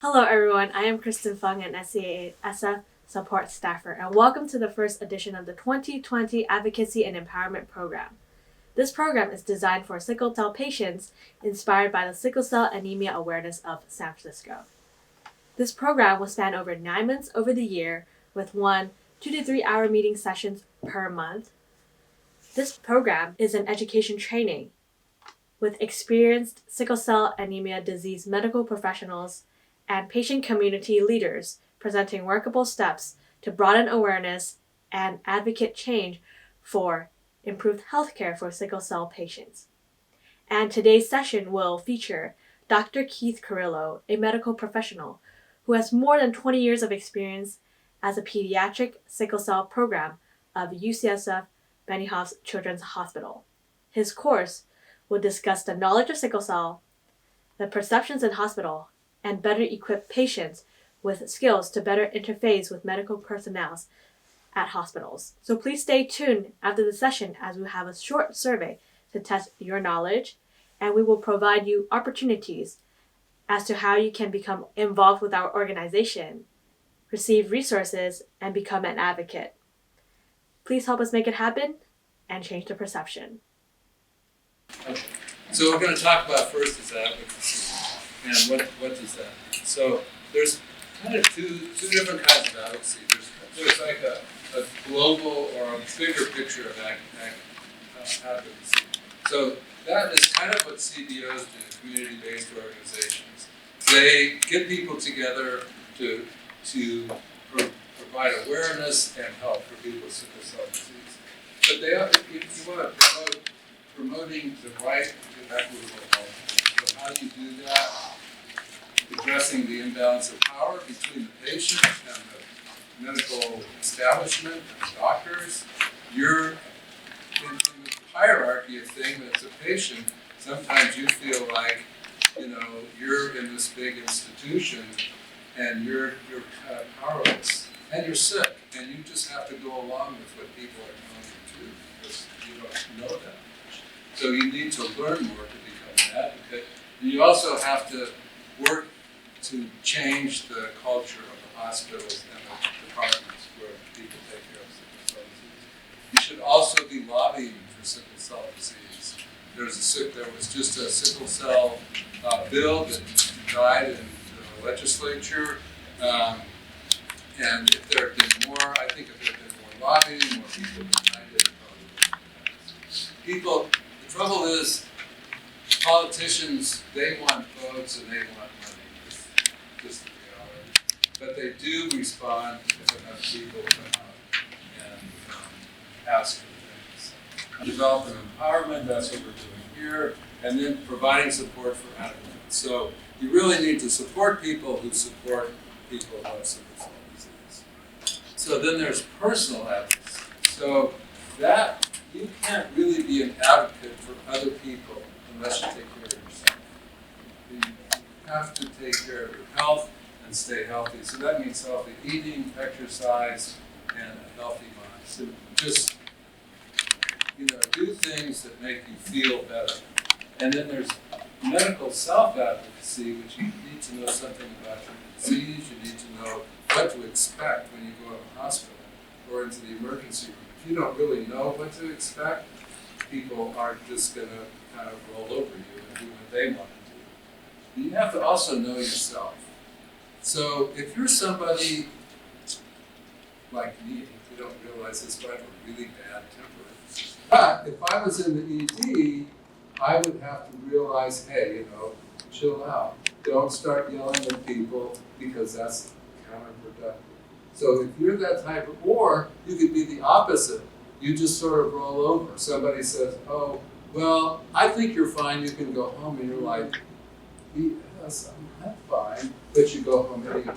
Hello everyone, I am Kristen Fung, an SCAA ESSA support staffer, and welcome to the first edition of the 2020 Advocacy and Empowerment Program. This program is designed for sickle cell patients inspired by the Sickle Cell Anemia Awareness of San Francisco. This program will span over 9 months over the year with 2 to 3 hour meeting sessions per month. This program is an education training with experienced sickle cell anemia disease medical professionals and patient community leaders presenting workable steps to broaden awareness and advocate change for improved healthcare for sickle cell patients. And today's session will feature Dr. Keith Quirolo, a medical professional who has more than 20 years of experience as a pediatric sickle cell program of UCSF Benny Hoff's Children's Hospital. His course will discuss the knowledge of sickle cell, the perceptions in hospital, and better equip patients with skills to better interface with medical personnel at hospitals. So please stay tuned after the session as we have a short survey to test your knowledge, and we will provide you opportunities as to how you can become involved with our organization, receive resources, and become an advocate. Please help us make it happen and change the perception. Okay. So what we're going to talk about first is advocacy. And what does that mean? So there's kind of two different kinds of advocacy. There's like a global or a bigger picture of advocacy. So that is kind of what CBOs do, community-based organizations. They get people together to provide awareness and help for people with sickle cell disease. But if you want to promoting the right to equitable health. So how do you do that? Addressing the imbalance of power between the patient and the medical establishment and the doctors. You're in the hierarchy of things as a patient. Sometimes you feel like, you're in this big institution and you're kind of powerless and you're sick and you just have to go along with what people are telling you to do because you don't know that much. So you need to learn more to become an advocate. And you also have to work to change the culture of the hospitals and the departments where people take care of sickle cell disease. You should also be lobbying for sickle cell disease. There was just a sickle cell bill that died in the legislature. And if there had been more, I think if there had been more lobbying, more people behind it, the trouble is, politicians, they want votes and they want money. Just the reality. But they do respond if enough people come out and ask for things. Develop an empowerment, that's what we're doing here, and then providing support for advocates. So you really need to support people who support people who have sickle cell disease. So then there's personal advocacy. So that you can't really be an advocate for other people unless you take care of yourself. You have to take care of your health and stay healthy. So that means healthy eating, exercise, and a healthy mind. So just, do things that make you feel better. And then there's medical self-advocacy, which you need to know something about your disease. You need to know what to expect when you go to the hospital or into the emergency room. If you don't really know what to expect, people aren't just going to kind of roll over you and do what they want to do. But you have to also know yourself. So if you're somebody like me, you don't realize this, but I have a really bad temper. But if I was in the ED, I would have to realize, hey, chill out. Don't start yelling at people because that's counterproductive. So if you're that type of, or you could be the opposite. You just sort of roll over. Somebody says, oh, well, I think you're fine, you can go home. And you're like, yes, I'm fine. But you go home anyway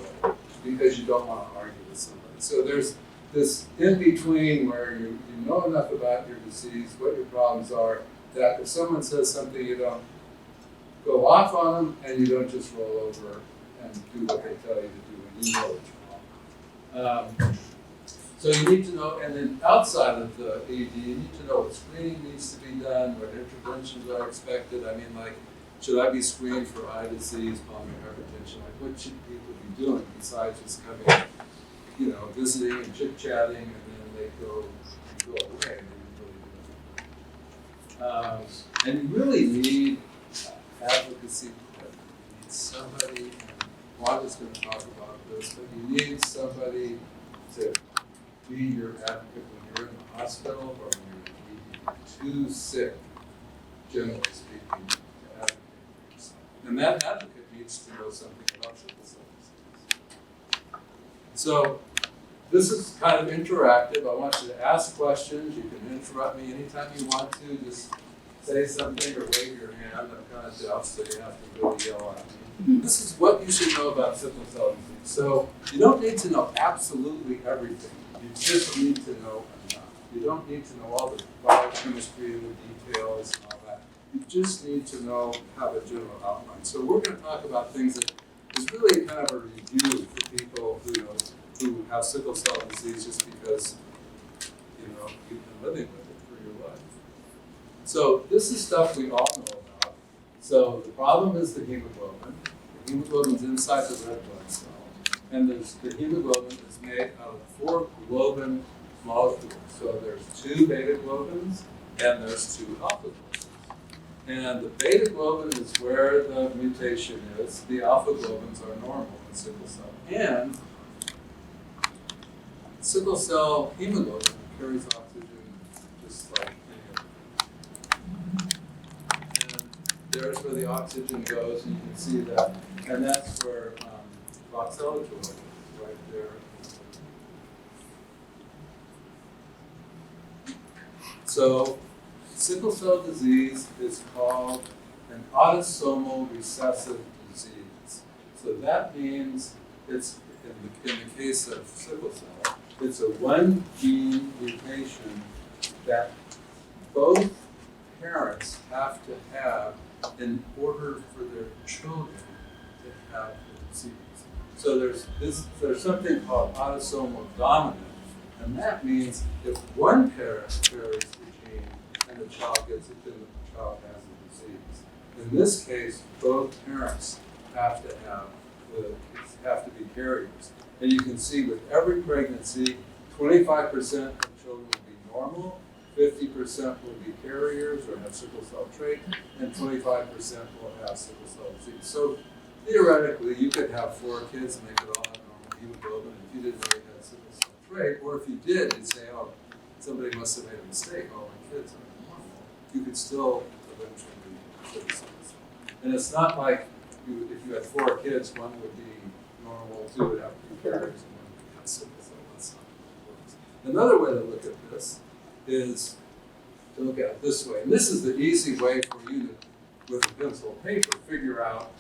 because you don't want to argue with somebody. So there's this in-between where you know enough about your disease, what your problems are, that if someone says something, you don't go off on them and you don't just roll over and do what they tell you to do when you know it's wrong. So you need to know, and then outside of the ED, you need to know what screening needs to be done, what interventions are expected. I mean, like, should I be screened for eye disease, pulmonary hypertension? Like, what should people be doing besides just coming, visiting and chit-chatting, and then they go away? And you really need advocacy. You need somebody, and Wanda's going to talk about this, but you need somebody to be your advocate when you're in the hospital or when you're too sick, generally speaking, to advocate for yourself. And that advocate needs to know something about sickle cell disease. So this is kind of interactive. I want you to ask questions. You can interrupt me anytime you want to. Just say something or wave your hand. I'm kind of deaf, so you have to really yell at me. This is what you should know about sickle cell disease. So you don't need to know absolutely everything. You just need to know enough. You don't need to know all the biochemistry and the details and all that. You just need to have a general outline. So we're going to talk about things that is really kind of a review for people who have sickle cell disease just because you've been living with it for your life. So this is stuff we all know about. So the problem is the hemoglobin. The hemoglobin's inside the red blood cell. And the hemoglobin is made out of 4 globin molecules. So there's 2 beta globins and there's 2 alpha globins. And the beta globin is where the mutation is. The alpha globins are normal in sickle cell. And sickle cell hemoglobin carries oxygen just like any other. And there's where the oxygen goes, and you can see that. And that's where voxelotor is, right there. So sickle cell disease is called an autosomal recessive disease. So that means it's, in the case of sickle cell, it's a 1 gene mutation that both parents have to have in order for their children to have the disease. So there's something called autosomal dominant, and that means if one parent carries the gene and the child gets it, then the child has the disease. In this case, both parents have to be carriers. And you can see with every pregnancy, 25% of children will be normal, 50% will be carriers or have sickle cell trait, and 25% will have sickle cell disease. So theoretically, you could have 4 kids and they could all have normal hemoglobin if you didn't know you had sickle cell trait, or if you did, you'd say, oh, somebody must have made a mistake, all my kids are normal. You could still eventually be sickle cell. And it's not like if you had 4 kids, one would be normal, 2 would have 2 carriers, and 1 would have sickle cell. That's not how it works. Another way to look at this is to look at it this way. And this is the easy way for you to, with a pencil and paper, figure out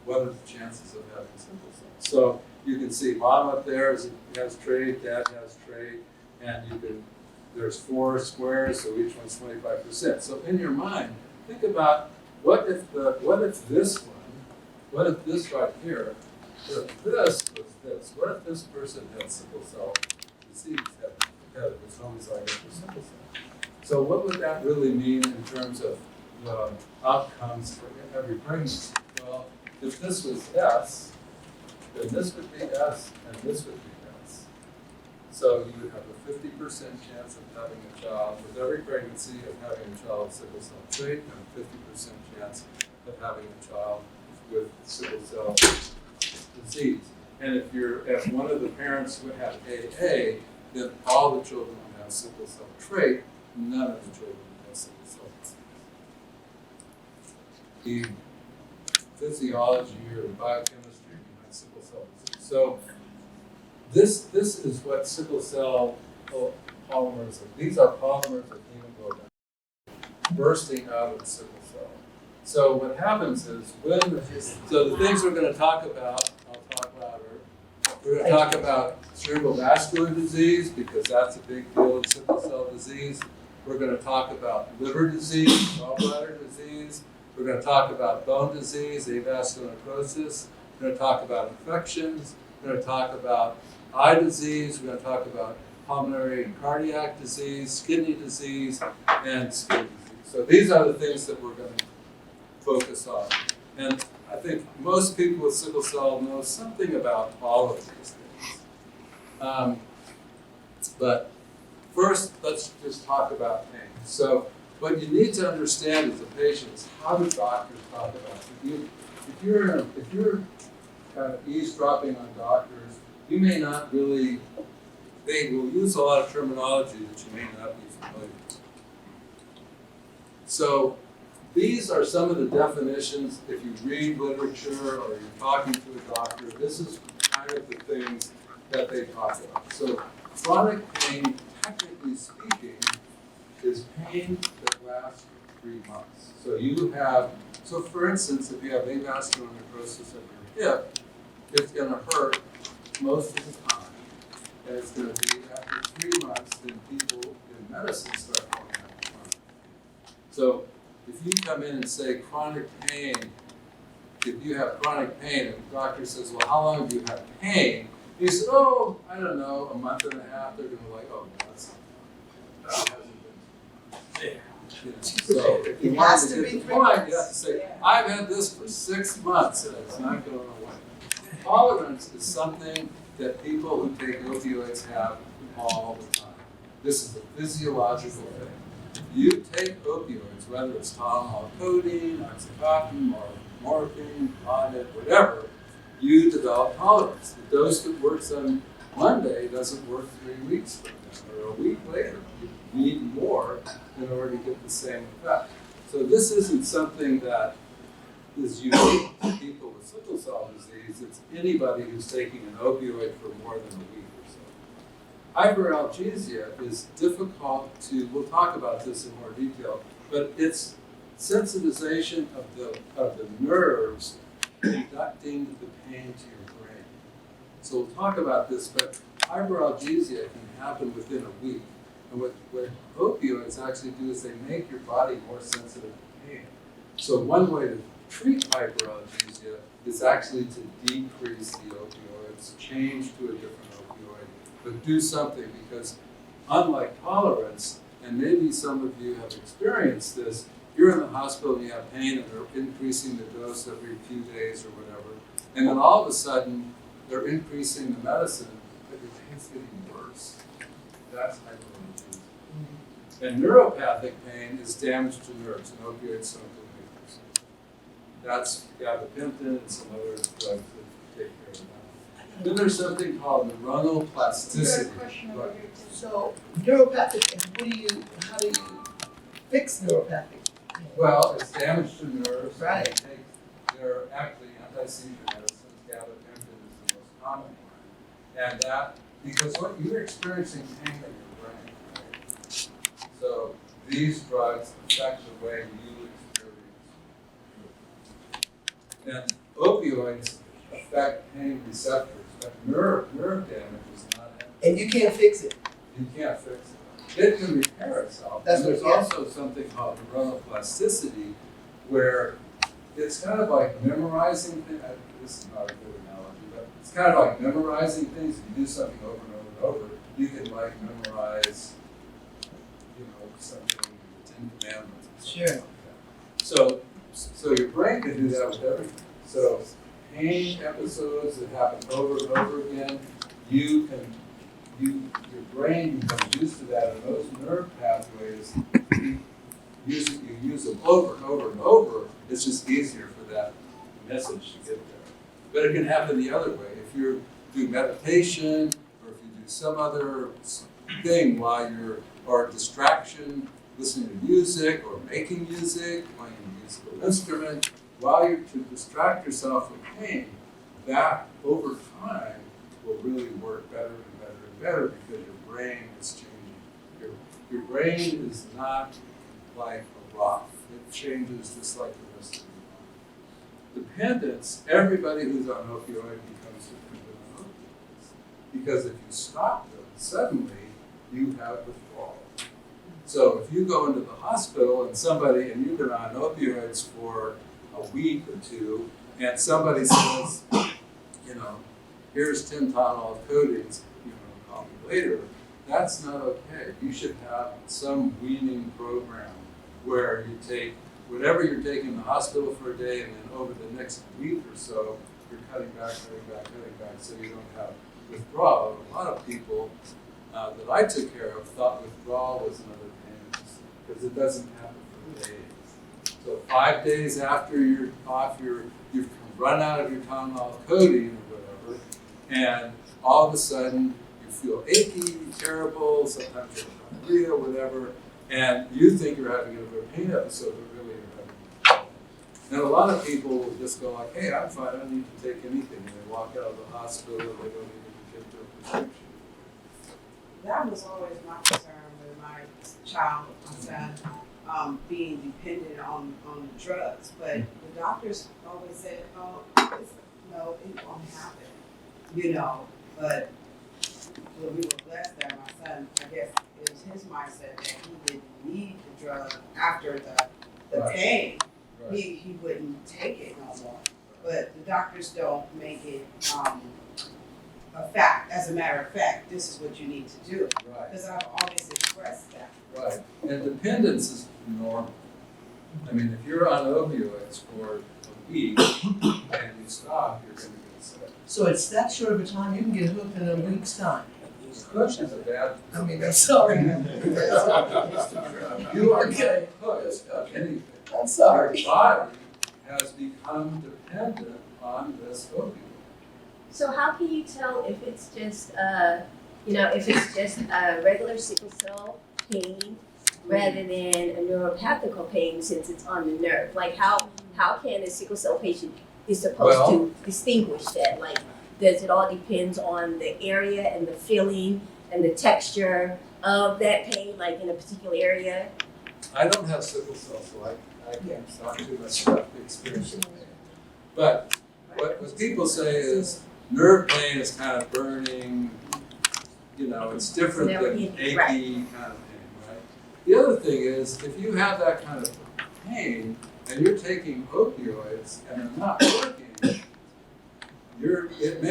what are the chances of having sickle cell. So you can see bottom up there has trait, dad has trait, and there's 4 squares, so each one's 25%. So in your mind, think about what if this right here, if this was this, what if this person had sickle cell disease, had this homozygous for sickle cell? So what would that really mean in terms of the outcomes for every pregnancy? Well, if this was S, then this would be S, and this would be S. So you would have a 50% chance of having a child with every pregnancy of having a child with sickle cell trait, and a 50% chance of having a child with sickle cell disease. And if one of the parents would have AA, then all the children would have sickle cell trait, none of the children would have sickle cell disease. The physiology or the biochemistry behind sickle cell disease. So this is what sickle cell polymers are. These are polymers of hemoglobin bursting out of the sickle cell. So what happens is so the things we're going to talk about, I'll talk louder. We're going to talk about cerebral vascular disease because that's a big deal in sickle cell disease. We're going to talk about liver disease, gallbladder disease. We're going to talk about bone disease, avascular necrosis. We're going to talk about infections. We're going to talk about eye disease. We're going to talk about pulmonary and cardiac disease, kidney disease, and skin disease. So these are the things that we're going to focus on. And I think most people with sickle cell know something about all of these things. But first, let's just talk about pain. So what you need to understand as a patient is how do doctors talk about it. If you're kind of eavesdropping on doctors, you may not really, they will use a lot of terminology that you may not be familiar with. So these are some of the definitions. If you read literature or you're talking to a doctor, this is kind of the things that they talk about. So chronic pain, technically speaking, is pain that lasts for 3 months. So for instance, if you have avascular necrosis of your hip, it's going to hurt most of the time. And it's going to be after 3 months, then people in medicine start calling that chronic pain. So if you come in and say chronic pain, if you have chronic pain and the doctor says, well, how long do you have pain? You said, oh, I don't know, a month and a half. They're going to be like, oh, no, that hasn't been. You know, so if you want to get the point, you have to say, I've had this for 6 months and it's not going away. Tolerance is something that people who take opioids have all the time. This is a physiological thing. You take opioids, whether it's Tylenol, codeine, oxycontin, or morphine, Vonnet, whatever, you develop tolerance. The dose that works on Monday doesn't work 3 weeks from now or a week later. You need more in order to get the same effect. So this isn't something that is unique to people with sickle cell disease. It's anybody who's taking an opioid for more than a week or so. Hyperalgesia is difficult to, we'll talk about this in more detail, but it's sensitization of the nerves conducting the pain to your brain. So we'll talk about this, but hyperalgesia can happen within a week. And what opioids actually do is they make your body more sensitive to pain. So one way to treat hyperalgesia is actually to decrease the opioids, change to a different opioid, but do something, because unlike tolerance, and maybe some of you have experienced this, you're in the hospital and you have pain and they're increasing the dose every few days or whatever, and then all of a sudden they're increasing the medicine, but your pain's getting worse. That's hyperalgesia. And neuropathic pain is damage to nerves, and opioids don't do anything. That's gabapentin and some other drugs that take care of that. Then there's something called neuronal plasticity. Right. So neuropathic, and how do you fix neuropathic? Well, it's damage to nerves. Right. They're actually anti-seizure medicines. Gabapentin is the most common one. And that, because what you're experiencing pain in your brain, right? So these drugs affect the way you experience. And opioids affect pain receptors, but nerve damage is not happening. And you can't fix it. You can't fix it. It can repair itself. That's and there's what, also something called neuronal plasticity, where it's kind of like memorizing things. This is not a good analogy, but it's kind of like memorizing things. If you do something over and over and over, you can like memorize, something, the 10 Commandments. Sure. Like that. So your brain can do that with everything. So pain episodes that happen over and over again, your brain becomes used to that, and those nerve pathways, you use them over and over and over. It's just easier for that message to get there. But it can happen the other way. If you do meditation, or if you do some other thing while or distraction, listening to music or making music, playing a musical instrument, while you're to distract yourself from pain, that over time will really work better and better and better, because your brain is changing. Your brain is not like a rock. It changes just like the rest of the body. Dependence, everybody who's on opioid becomes dependent on opioids. Because if you stop them, suddenly you have withdrawal. So if you go into the hospital and you've been on opioids for a week or two, and somebody says, here's 10 Tylenol codeines, call me later, that's not okay. You should have some weaning program where whatever you're taking in the hospital for a day, and then over the next week or so, you're cutting back, so you don't have withdrawal. A lot of people that I took care of thought withdrawal was another pain, because it doesn't happen for days. So 5 days after you're off, you've run out of your Tylenol codeine or whatever, and all of a sudden you feel achy, terrible, sometimes you have diarrhea, whatever, and you think you're having a pain episode, but really you're having. And a lot of people will just go like, hey, I'm fine, I don't need to take anything, and they walk out of the hospital, they don't even get their prescription. That was always my concern with my child, my son, being dependent on the drugs. But the doctors always said, no, it won't happen, you know. But when we were blessed that my son, I guess it was his mindset that he didn't need the drug after the Right. pain. Right. He wouldn't take it no more. But the doctors don't make it a fact. As a matter of fact, this is what you need to do. Right. Because I've always expressed that. Right, and dependence is normal. I mean, if you're on opioids for a week and you stop, you're going to get sick. So it's that short of a time, you can get hooked in a week's time. Push is a bad. I mean, I'm sorry. You are Okay. hooked on anything. I'm sorry. Your body has become dependent on this opioid. So how can you tell if it's just regular sickle cell pain rather than a neuropathical pain since it's on the nerve? Like how can a sickle cell patient is supposed to distinguish that? Like, does it all depends on the area and the feeling and the texture of that pain, like in a particular area? I don't have sickle cell, so I can't talk too much about the experience of pain. But what people say is nerve pain is kind of burning, it's different than achy kind of pain, right? The other thing is, if you have that kind of pain and you're taking opioids and they're not working, it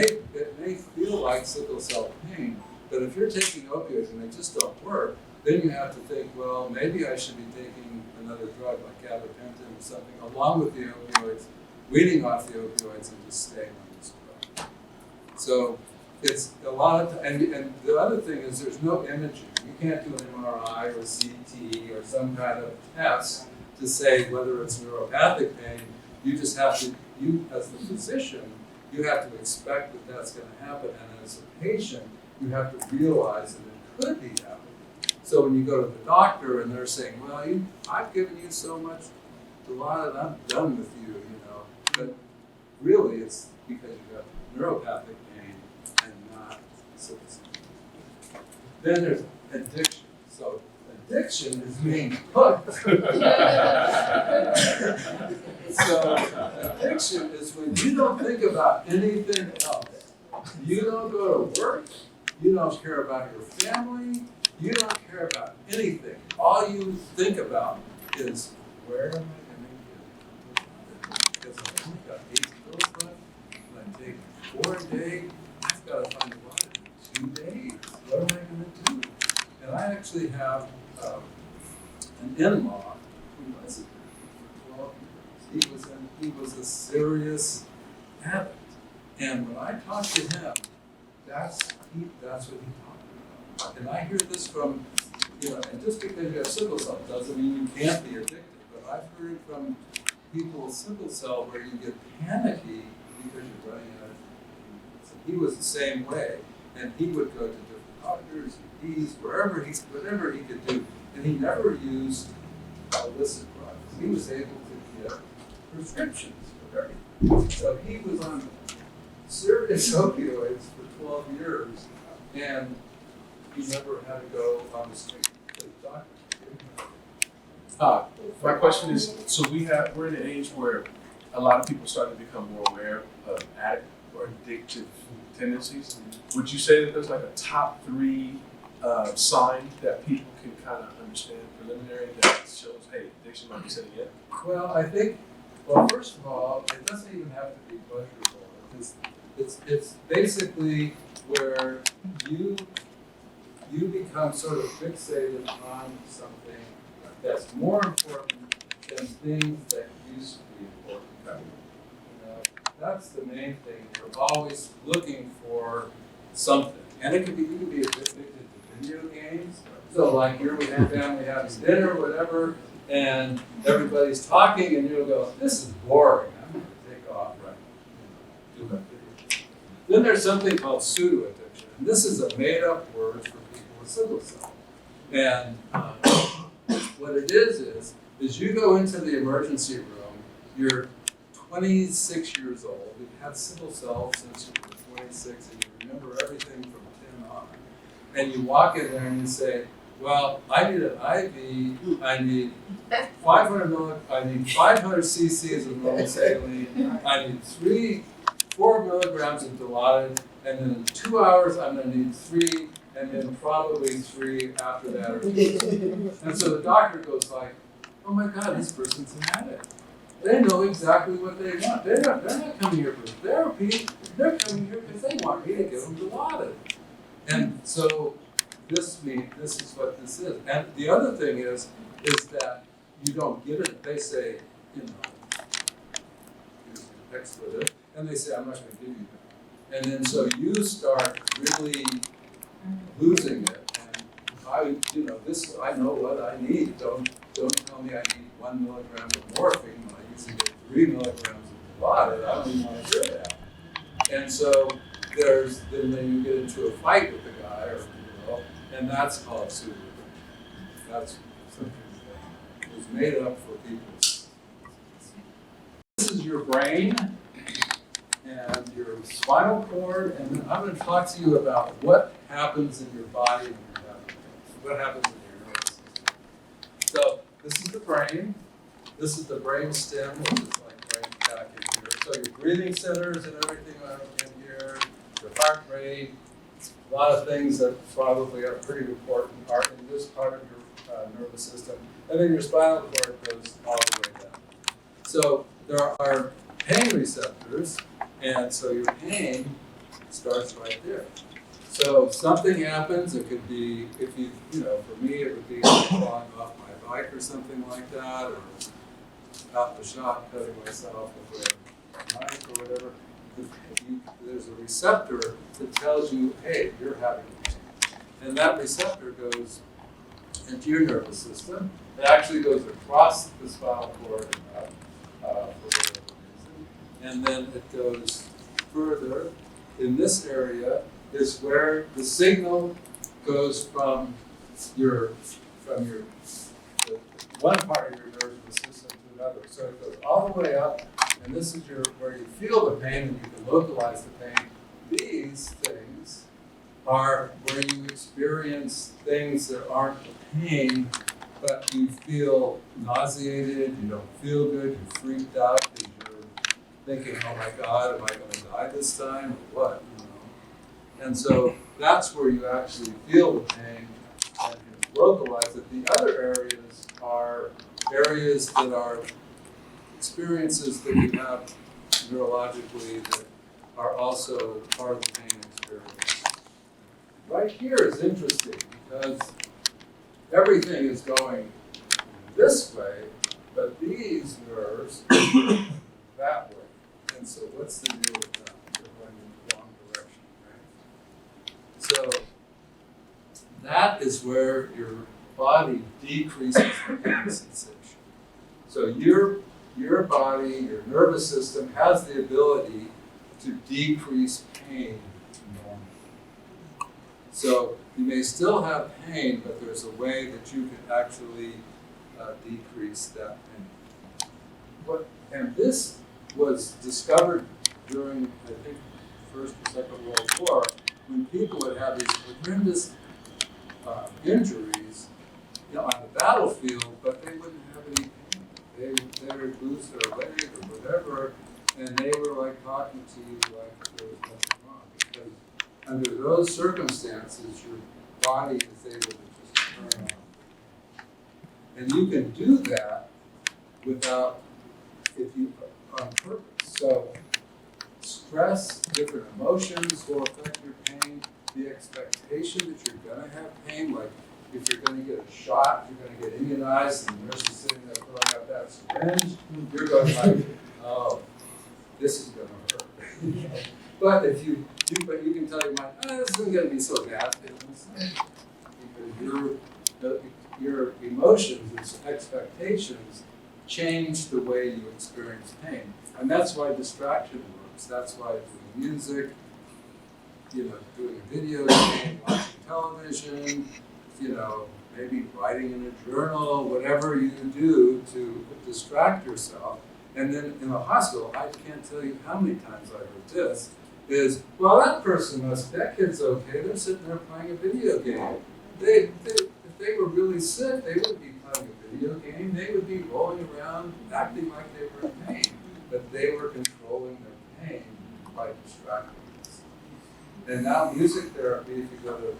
may feel like sickle cell pain, but if you're taking opioids and they just don't work, then you have to think, well, maybe I should be taking another drug like gabapentin or something along with the opioids, weaning off the opioids and just staying on this drug. So it's a lot of, and the other thing is there's no imaging. You can't do an MRI or CT or some kind of test to say whether it's neuropathic pain. You just have to, you as the physician, you have to expect that that's going to happen, and as a patient, you have to realize that it could be happening. So when you go to the doctor and they're saying, well, I've given you so much, a lot of I'm done with you, but really it's because you have neuropathic pain and not sickle cell. Then there's addiction. So addiction is being hooked. So addiction is when you don't think about anything else. You don't go to work. You don't care about your family. You don't care about anything. All you think about is, where am I going to get? Because I've only got 8 pills left. And I take 4 a day. I've got to find one in 2 days. What am I going to do? And I actually have an in-law who was for 12 years. He was a serious addict. And when I talked to him, that's what he talked about. And I hear this from, and just because you have sickle cell doesn't mean you can't be addicted. But I've heard from people with sickle cell where you get panicky because you're running out of things. So he was the same way. And he would go to different doctors, EPs, whatever he could do. And he never used illicit drugs. He was able to get prescriptions for everything. So he was on serious opioids for 12 years, and he never had to go on the street to the doctor. My question is, so we're in an age where a lot of people start to become more aware of addict or addictive tendencies. Would you say that there's like a top 3 sign that people can kind of understand preliminary that shows, hey, addiction might be setting in? Well, I think, first of all, it doesn't even have to be pleasurable. It's basically where you become sort of fixated on something that's more important than and things that used to be important. You know, that's the main thing. We're always looking for something. And it could be, you can be addicted to video games. So like here we have family having dinner, whatever, and everybody's talking and you'll go, this is boring. I'm going to take off right now. Do that. Then there's something called pseudo-addiction. And this is a made-up word for people with sickle cell. And what it is you go into the emergency room, you're 26 years old, you've had sickle cell since you were 26, and you remember everything from 10 on. And you walk in there and you say, well, I need an IV, I need 500 cc's of normal saline, I need 4 milligrams of Dilaudid, and then in 2 hours I'm going to need 3, and then probably 3 after that. And so the doctor goes like, oh my God, this person's an addict. They know exactly what they want. They're not coming here for therapy. They're coming here because they want me to give them Dilaudid. And so this is what this is. And the other thing is that you don't get it. They say, you know, use an expletive, and they say, I'm not going to give you that. And then so you start really losing it. And I know what I need. Don't tell me I need 1 milligram of morphine when I used to get 3 milligrams of Dilaudid. I don't even want to hear that. And so then you get into a fight with the guy or the girl, and that's called pseudo. That's something that was made up for people. This is your brain and your spinal cord, and then I'm going to talk to you about what happens in your body when you're having pain. What happens in your nervous system. So this is the brain. This is the brain stem, which is like right back in here. So your breathing centers and everything are in here. Your heart rate. A lot of things that probably are pretty important are in this part of your nervous system. And then your spinal cord goes all the way down. So there are pain receptors, and so your pain starts right there. So something happens, it could be, if you know, for me it would be falling off my bike or something like that, or out the shop cutting myself with a knife or whatever. There's a receptor that tells you, hey, you're having pain. And that receptor goes into your nervous system. It actually goes across the spinal cord and up for whatever reason. And then it goes further. In this area is where the signal goes from one part of your nervous system to another. So it goes all the way up, and this is where you feel the pain and you can localize the pain. These things are where you experience things that aren't pain, but you feel nauseated, you don't feel good, you're freaked out because you're thinking, oh my God, am I going to die this time or what? You know? And so that's where you actually feel the pain and you localize it. The other areas are areas that are experiences that you have neurologically that are also part of the pain experience. Right here is interesting because everything is going this way, but these nerves that way. And so what's the deal with that? They're going in the wrong direction, right? So that is where your body decreases the pain sensation. So your body, your nervous system has the ability to decrease pain normally. So you may still have pain, but there's a way that you can actually decrease that pain. And this was discovered during, I think, First or Second World War, when people would have these horrendous injuries, on the battlefield, but they wouldn't have any pain. They would lose their leg or whatever, and they were like talking to you like there was nothing wrong. Because under those circumstances, your body is able to just turn on. And you can do that on purpose. So stress, different emotions will affect your pain. The expectation that you're going to have pain, like if you're going to get a shot, you're going to get immunized, and the nurse is sitting there filling out that that syringe, you're going like, oh, this is gonna hurt. But if but you can tell your mind, this isn't gonna be so nasty. Because your emotions, its expectations, change the way you experience pain. And that's why distraction works. That's why doing music, doing a video game, watching television, maybe writing in a journal, whatever you do to distract yourself. And then in the hospital, I can't tell you how many times I heard this, is, well, that kid's okay, they're sitting there playing a video game. If they were really sick, they wouldn't be playing a video game, they would be rolling around acting like they were in pain. But they were controlling their pain by distracting themselves. And now music therapy, if you go to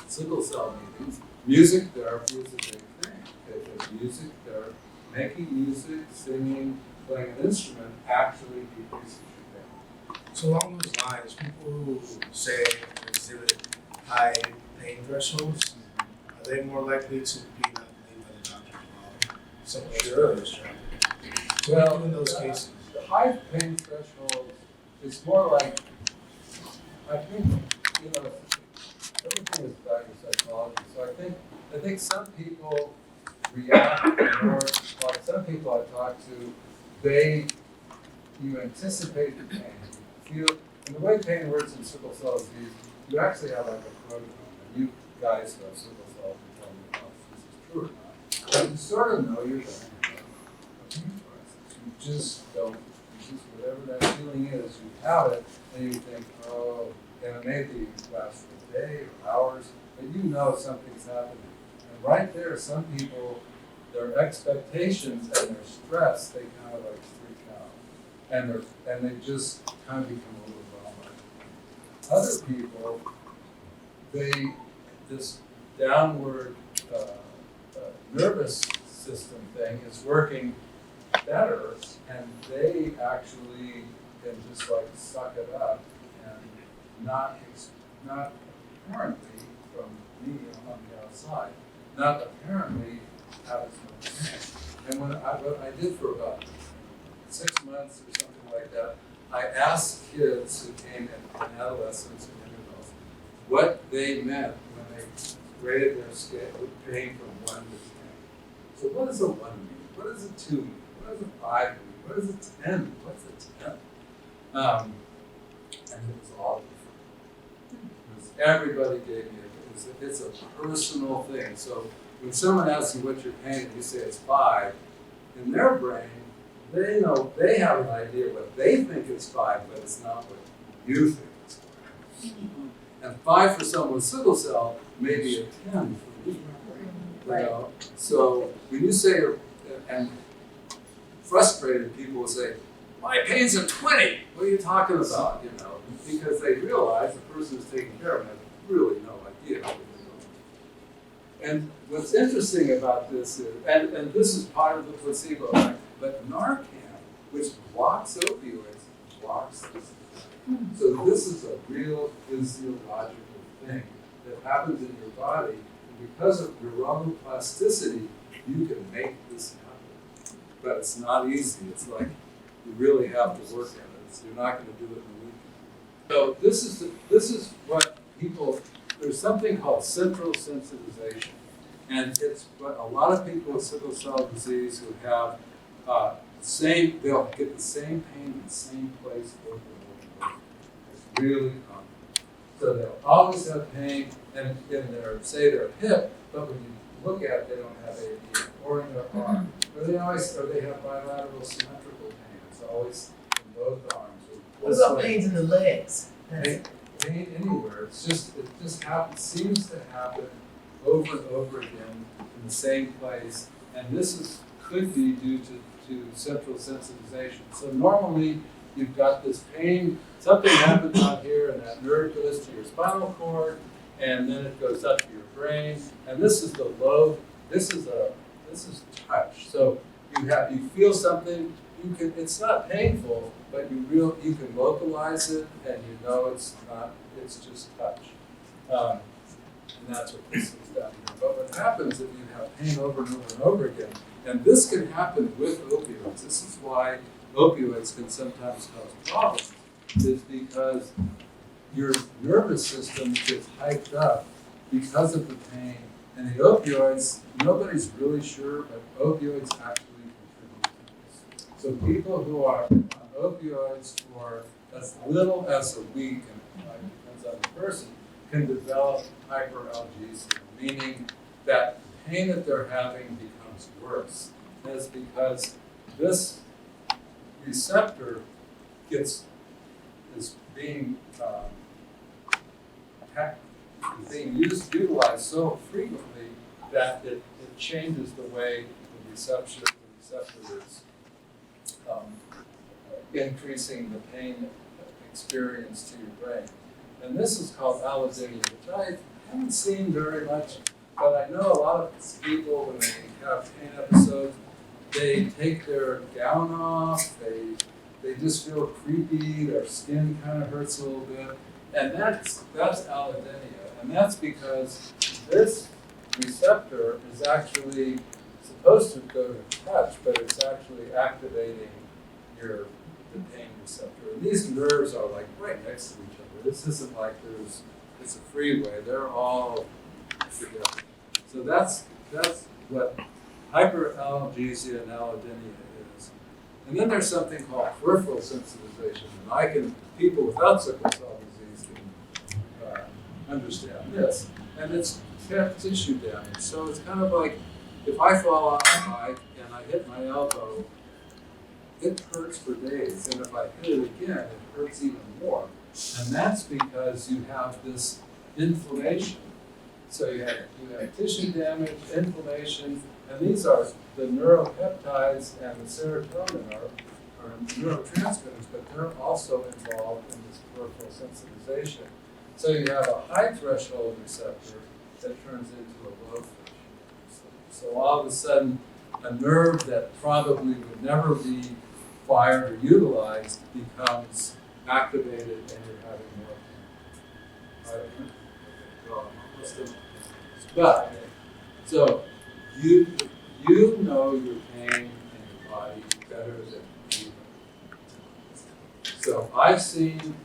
sickle cell meetings, music therapy is a big thing. Because music therapy, making music, singing, playing an instrument actually decreases your pain. So along those lines, people who say exhibit high pain thresholds, are they more likely to be not believed by the doctor as well? Something like earlier strategy. So Well, in those cases, the high pain threshold is more like, I think, everything is about your psychology. So I think some people react more, like some people I talk to, you anticipate the pain, you feel, and the way pain works in sickle cell disease, you actually have like a program, and you guys who have sickle cell can tell me if this is true or not. But you sort of know you're going to have a pain crisis. You just don't, whatever that feeling is, you have it, and you think, oh, and it may be last a day or hours, but you know something's happening. And right there, some people, their expectations and their stress, they kind of like freak out. And they just kind of become overwhelmed. Other people, this downward nervous system thing is working better, and they actually can just like suck it up and not apparently from me on the outside, not apparently have as much pain. And what I did for about 6 months or something like that, I asked kids who came in adolescents and young adults what they meant when they rated their scale, pain from 1 to 10. So what does a 1 mean? What does a 2 mean? What does a 5 mean? What does a 10? What's a 10? And it was all different. Because everybody gave me it's a personal thing. So when someone asks you what's your pain and you say it's 5, in their brain, they know, they have an idea what they think is 5, but it's not what you think it's 5. And 5 for someone with sickle cell may be a 10 for me. So when you say and frustrated people will say, my pain's a 20. What are you talking about? Because they realize the person who's taking care of them has really no idea what they're doing. And what's interesting about this is, and this is part of the placebo effect, but Narcan, which blocks opioids, blocks this. So this is a real physiological thing that happens in your body, and because of neuroplasticity, you can make this happen. But it's not easy. It's like you really have to work at it. So you're not going to do it in a week. So this is what people. There's something called central sensitization, and it's what a lot of people with sickle cell disease who have they'll get the same pain in the same place over and over. It's really common. So they'll always have pain in their hip, but when you look at it, they don't have AEP, or in their arm, or they have bilateral symmetrical pain. It's always in both arms. What about pains in the legs? Pain anywhere. It just seems to happen over and over again in the same place, and this could be due to central sensitization. So normally you've got this pain, something happens out here, and that nerve goes to your spinal cord, and then it goes up to your brain, and this is the lobe. This is touch. So you feel something. It's not painful, but you can localize it, and you know it's not. It's just touch. And that's what this is down here. But what happens if you have pain over and over and over again, and this can happen with opioids. This is why opioids can sometimes cause problems, is because your nervous system gets hyped up because of the pain. And the opioids, nobody's really sure, but opioids actually contribute to this. So people who are on opioids for as little as a week, and it depends on the person, can develop hyperalgesia, meaning that the pain that they're having becomes worse. And it's because this receptor is being utilized so frequently that it changes the way the receptor is increasing the pain experience to your brain. And this is called allodynia, which I haven't seen very much, but I know a lot of people, when they have pain episodes, they take their gown off, they just feel creepy, their skin kind of hurts a little bit, and that's allodynia. And that's because this receptor is actually supposed to go to touch, but it's actually activating the pain receptor. And these nerves are like right next to each other. This isn't like it's a freeway. They're all together. So that's what hyperalgesia and allodynia is. And then there's something called peripheral sensitization. And people without sickle cell disease can understand this. And it's tissue damage. So it's kind of like if I fall off a bike and I hit my elbow, it hurts for days. And if I hit it again, it hurts even more. And that's because you have this inflammation. So you have tissue damage, inflammation, and these are the neuropeptides and the serotonin are neurotransmitters, but they're also involved in this peripheral sensitization. So you have a high threshold receptor that turns into a low threshold receptor. So all of a sudden, a nerve that probably would never be fired or utilized becomes activated and you're having more pain. But, so you know your pain in your body better than anyone. So I've seen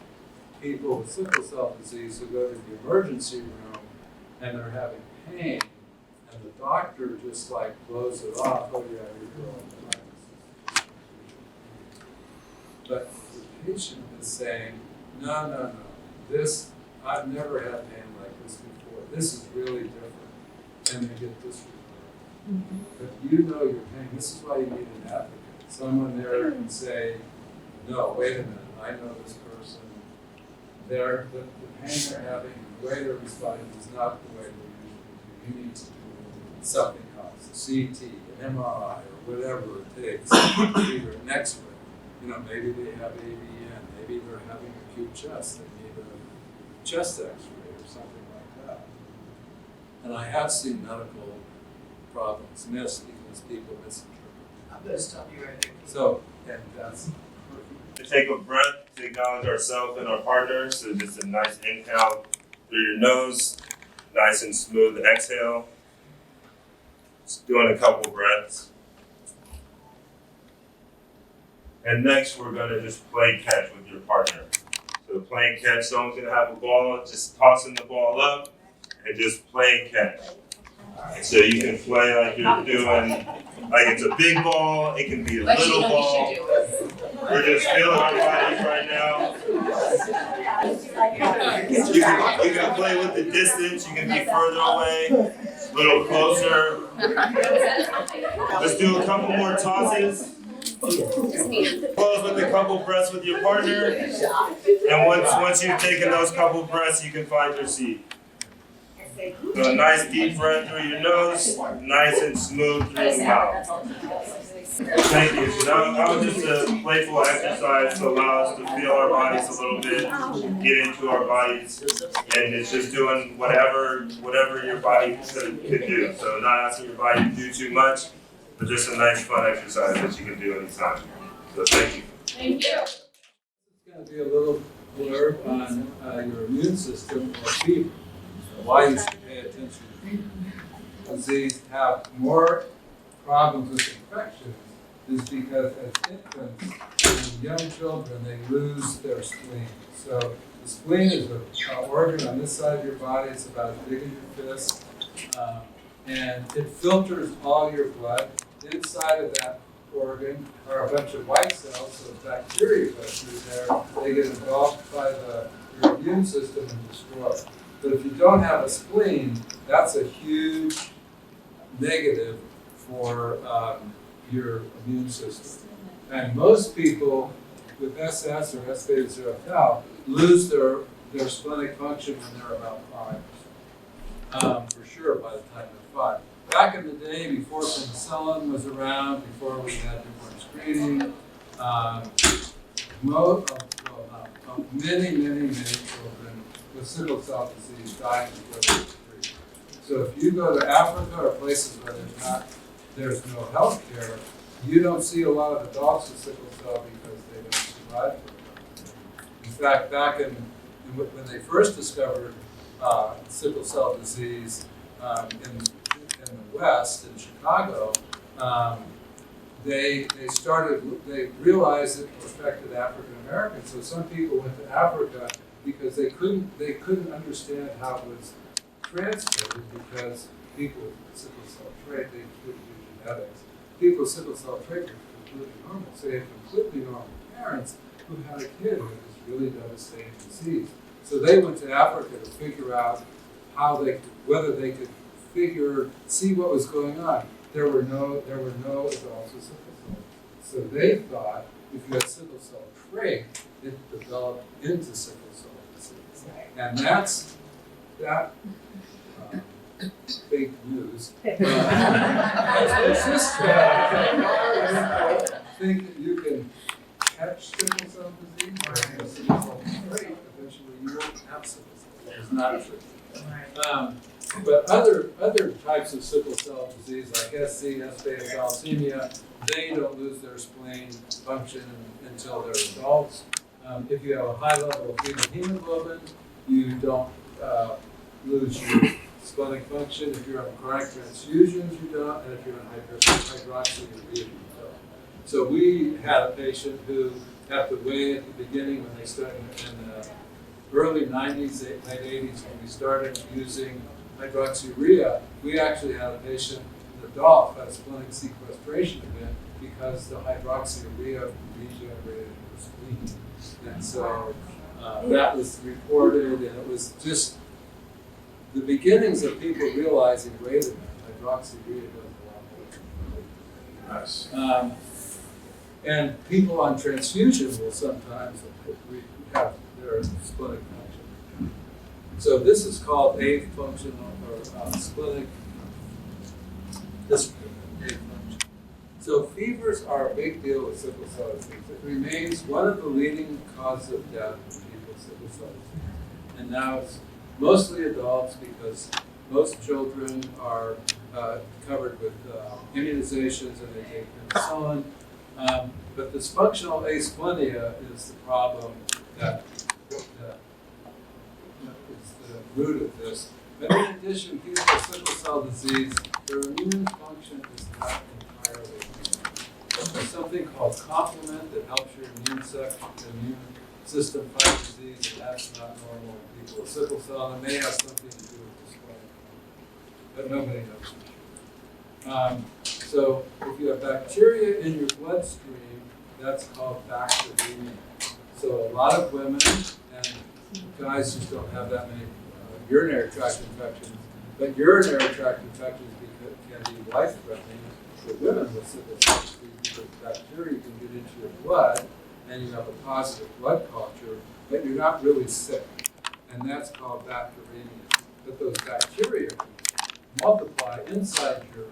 people with sickle cell disease who go to the emergency room and they're having pain, and the doctor just like blows it off. Oh yeah, you're going to. But the patient is saying, no. This, I've never had pain like this before. This is really different. And they get this referral. But you know your pain. This is why you need an advocate. Someone there can say, no, wait a minute, I know this person. The pain they're having, the way they're responding is not the way they usually do. You need to do something else, a CT, an MRI, or whatever it takes, either an X-ray. Maybe they have AVN, maybe they're having acute chest, they need a chest X-ray or something like that. And I have seen medical problems missed because people misinterpret. I'm gonna stop you right there. So, and that's To take a breath to acknowledge ourselves and our partner. So just a nice inhale through your nose, nice and smooth exhale. Just doing a couple breaths. And next we're gonna just play catch with your partner. So playing catch, someone's gonna have a ball, just tossing the ball up and just playing catch. So you can play like you're doing, like it's a big ball, it can be a little ball. We're just feeling our bodies right now. You can play with the distance, you can be further away, a little closer. Let's do a couple more tosses. Close with a couple breaths with your partner. And once you've taken those couple breaths, you can find your seat. So a nice deep breath through your nose, nice and smooth through the mouth. Thank you. So that was just a playful exercise to allow us to feel our bodies a little bit, get into our bodies, and it's just doing whatever your body could do. So not asking your body to do too much, but just a nice fun exercise that you can do anytime. So thank you. Thank you. It's going to be a little blurb on your immune system or fever. Why you should pay attention hypertension disease have more problems with infections is because as infants and young children, they lose their spleen. So the spleen is an organ on this side of your body. It's about as big as your fist. And it filters all your blood. Inside of that organ are a bunch of white cells, so bacteria go through there. They get engulfed by your immune system and destroyed. But if you don't have a spleen, that's a huge negative for your immune system. And most people with SS or S beta 0 tau lose their splenic function when they're about 5. For sure by the time they're 5. Back in the day, before penicillin was around, before we had newborn screening, many children with sickle cell disease died before they were 3. So if you go to Africa or places where there's no health care, you don't see a lot of adults with sickle cell because they don't survive for it. In fact, back when they first discovered sickle cell disease in the West, in Chicago, they realized it affected African Americans. So some people went to Africa because they couldn't understand how it was transmitted because people with sickle cell trait, they couldn't do genetics. People with sickle cell trait were completely normal. So they had completely normal parents who had a kid with this really devastating disease. So they went to Africa to figure out whether they could see what was going on. There were no adults with sickle cell. So they thought if you had sickle cell trait, it developed into sickle cell disease. And that's fake news. Think that you can catch sickle cell disease or have sickle cell trait, eventually you won't have sickle cell. It's not true. But other types of sickle cell disease, like SC, S beta thalassemia, they don't lose their spleen function until they're adults. If you have a high level of fetal hemoglobin, you don't lose your splenic function. If you're on chronic transfusions, you don't. And if you're on hydroxyurea, you don't. So we had a patient who, at the beginning when they started in the early 90s, late 80s, when we started using hydroxyurea, we actually had a patient, an adult, had a splenic sequestration event because the hydroxyurea regenerated her spleen. And so that was reported, and it was just the beginnings of people realizing, wait a minute, hydroxyurea does a lot more. Nice. And people on transfusion will sometimes have their splenic function. So this is called A functional or splenic dystrophy, A function. So fevers are a big deal with sickle cell disease. It remains one of the leading causes of death in people with sickle cell disease. And now it's mostly adults because most children are covered with immunizations and they take penicillin. But this functional asplenia is the problem that is the root of this. But in addition, people with sickle cell disease, their immune function is not entirely normal. There's something called complement that helps your immune system fight disease, and that's not normal in people with sickle cell, and it may have something to do with this one, but nobody knows. So if you have bacteria in your bloodstream, that's called bacteremia. So a lot of women and guys just don't have that many urinary tract infections, but urinary tract infections can be life-threatening for women with sickle cell disease because bacteria can get into your blood and you have a positive blood culture, but you're not really sick. And that's called bacteremia. But those bacteria can multiply inside your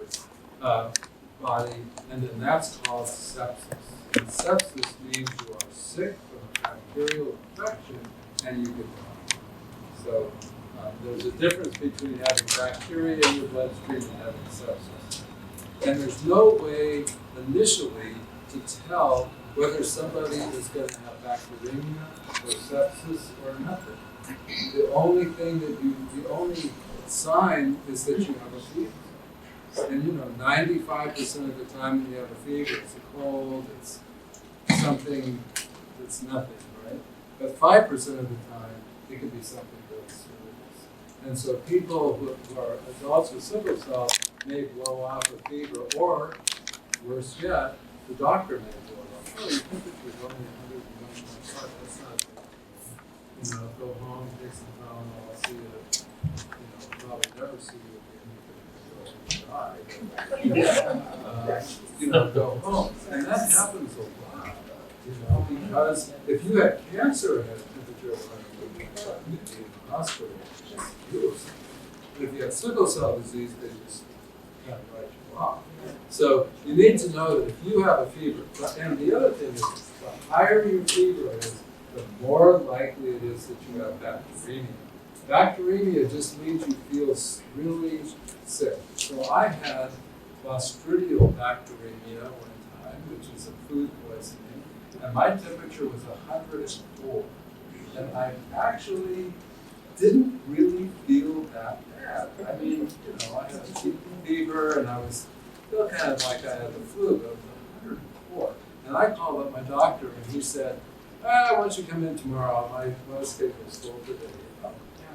body, and then that's called sepsis. And sepsis means you are sick from a bacterial infection and you get die. So there's a difference between having bacteria in your bloodstream and having sepsis. And there's no way initially to tell whether somebody is going to have bacteremia or sepsis or nothing. The only sign is that you have a fever. And 95% of the time when you have a fever, it's a cold, it's something that's nothing, right? But 5% of the time, it could be something really serious. And so people who are adults with sickle cell may blow off a fever, or worse yet, the doctor may blow it off. Oh, your temperature is only 101.5. That's not bad. Go home, take some Tylenol, I'll see you. Probably never see you again. Go home. And that happens a lot, because if you had cancer and had a temperature of 100, you'd be in the hospital. But if you have sickle cell disease, they just kind of write you off. So you need to know that if you have a fever, and the other thing is, the higher your fever is, the more likely it is that you have bacteremia. Bacteremia just means you feel really sick. So I had Clostridial bacteremia one time, which is a food poisoning, and my temperature was 104. And I actually didn't really feel that bad. I mean, I had a fever and I was still kind of like I had the flu, but it was 104. And I called up my doctor and he said, why don't you come in tomorrow? My schedule is full today.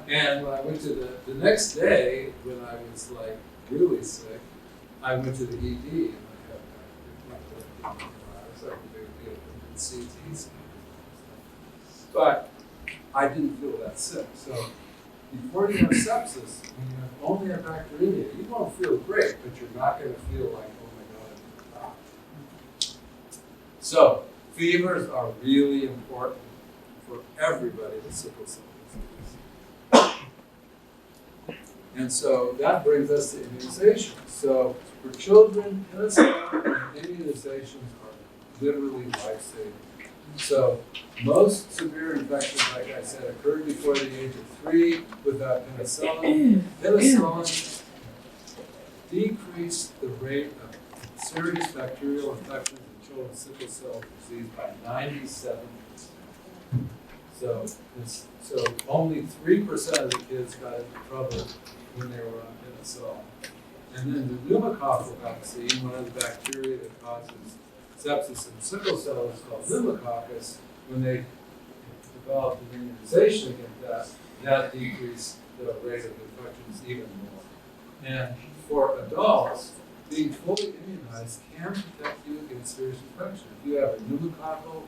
And when I went to the next day, when I was like really sick, I went to the ED and I had CT scan. But I didn't feel that sick. So before you have sepsis, when you have only a bacteremia, you won't feel great, but you're not going to feel like, oh my God, I'm going to die. So fevers are really important for everybody with sickle cell disease. And so that brings us to immunization. So for children, penicillin and immunizations are literally life-saving. So most severe infections, like I said, occurred before the age of 3 without penicillin. Penicillin decreased the rate of serious bacterial infections in children with sickle cell disease by 97%. So only 3% of the kids got into trouble when they were on penicillin. And then the pneumococcal vaccine, one of the bacteria that causes sepsis and sickle cell, is called pneumococcus. When they developed an immunization against that decreased the rate of infections even more. And for adults, being fully immunized can protect you against serious infection. If you have a pneumococcal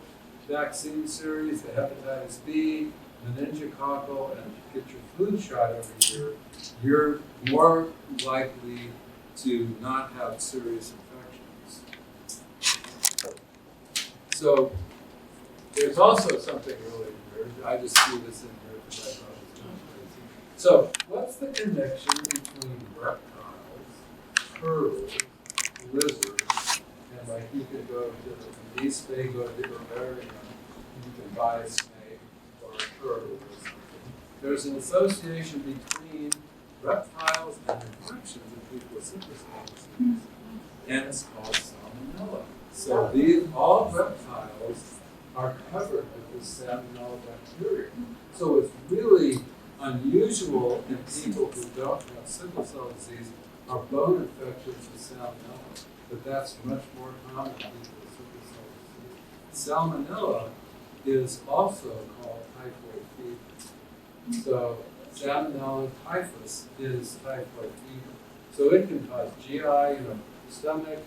vaccine series, the hepatitis B, meningococcal, and get your flu shot every year, you're more likely to not have serious infections. So there's also something really weird. I just threw this in here because I thought it was kind of crazy. So what's the connection between reptiles, turtles, lizards, and like you can go to the East Bay, go to the area, you can buy a snake or a turtle or something. There's an association between reptiles and infections in people with sickle cell disease, and it's called salmonella. So all reptiles are covered with this salmonella bacteria. So it's really unusual in people who don't have sickle cell disease are bone infections with salmonella, but that's much more common in people with sickle cell disease. Salmonella is also called typhoid fever. So salmonella typhus is typhoid fever. So it can cause GI, stomach,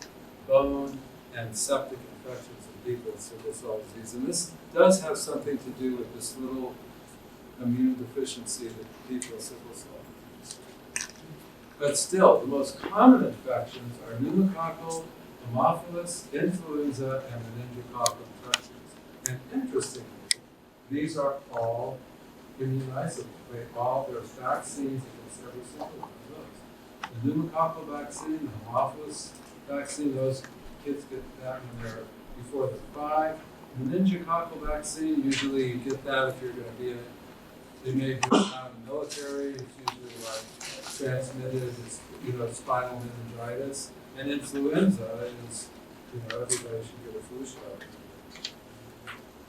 bone, and septic infections in people with sickle cell disease. And this does have something to do with this little immune deficiency that people with sickle cell disease. But still, the most common infections are pneumococcal, Haemophilus, influenza, and meningococcal infections. And interestingly, these are all immunizable. There's vaccines against every single one of those. The pneumococcal vaccine, the Haemophilus vaccine, those kids get that when they're before they're 5. The meningococcal vaccine, usually you get that if you're going to be in it. They may do it out in the military. It's usually like transmitted, spinal meningitis. And influenza is, everybody should get a flu shot.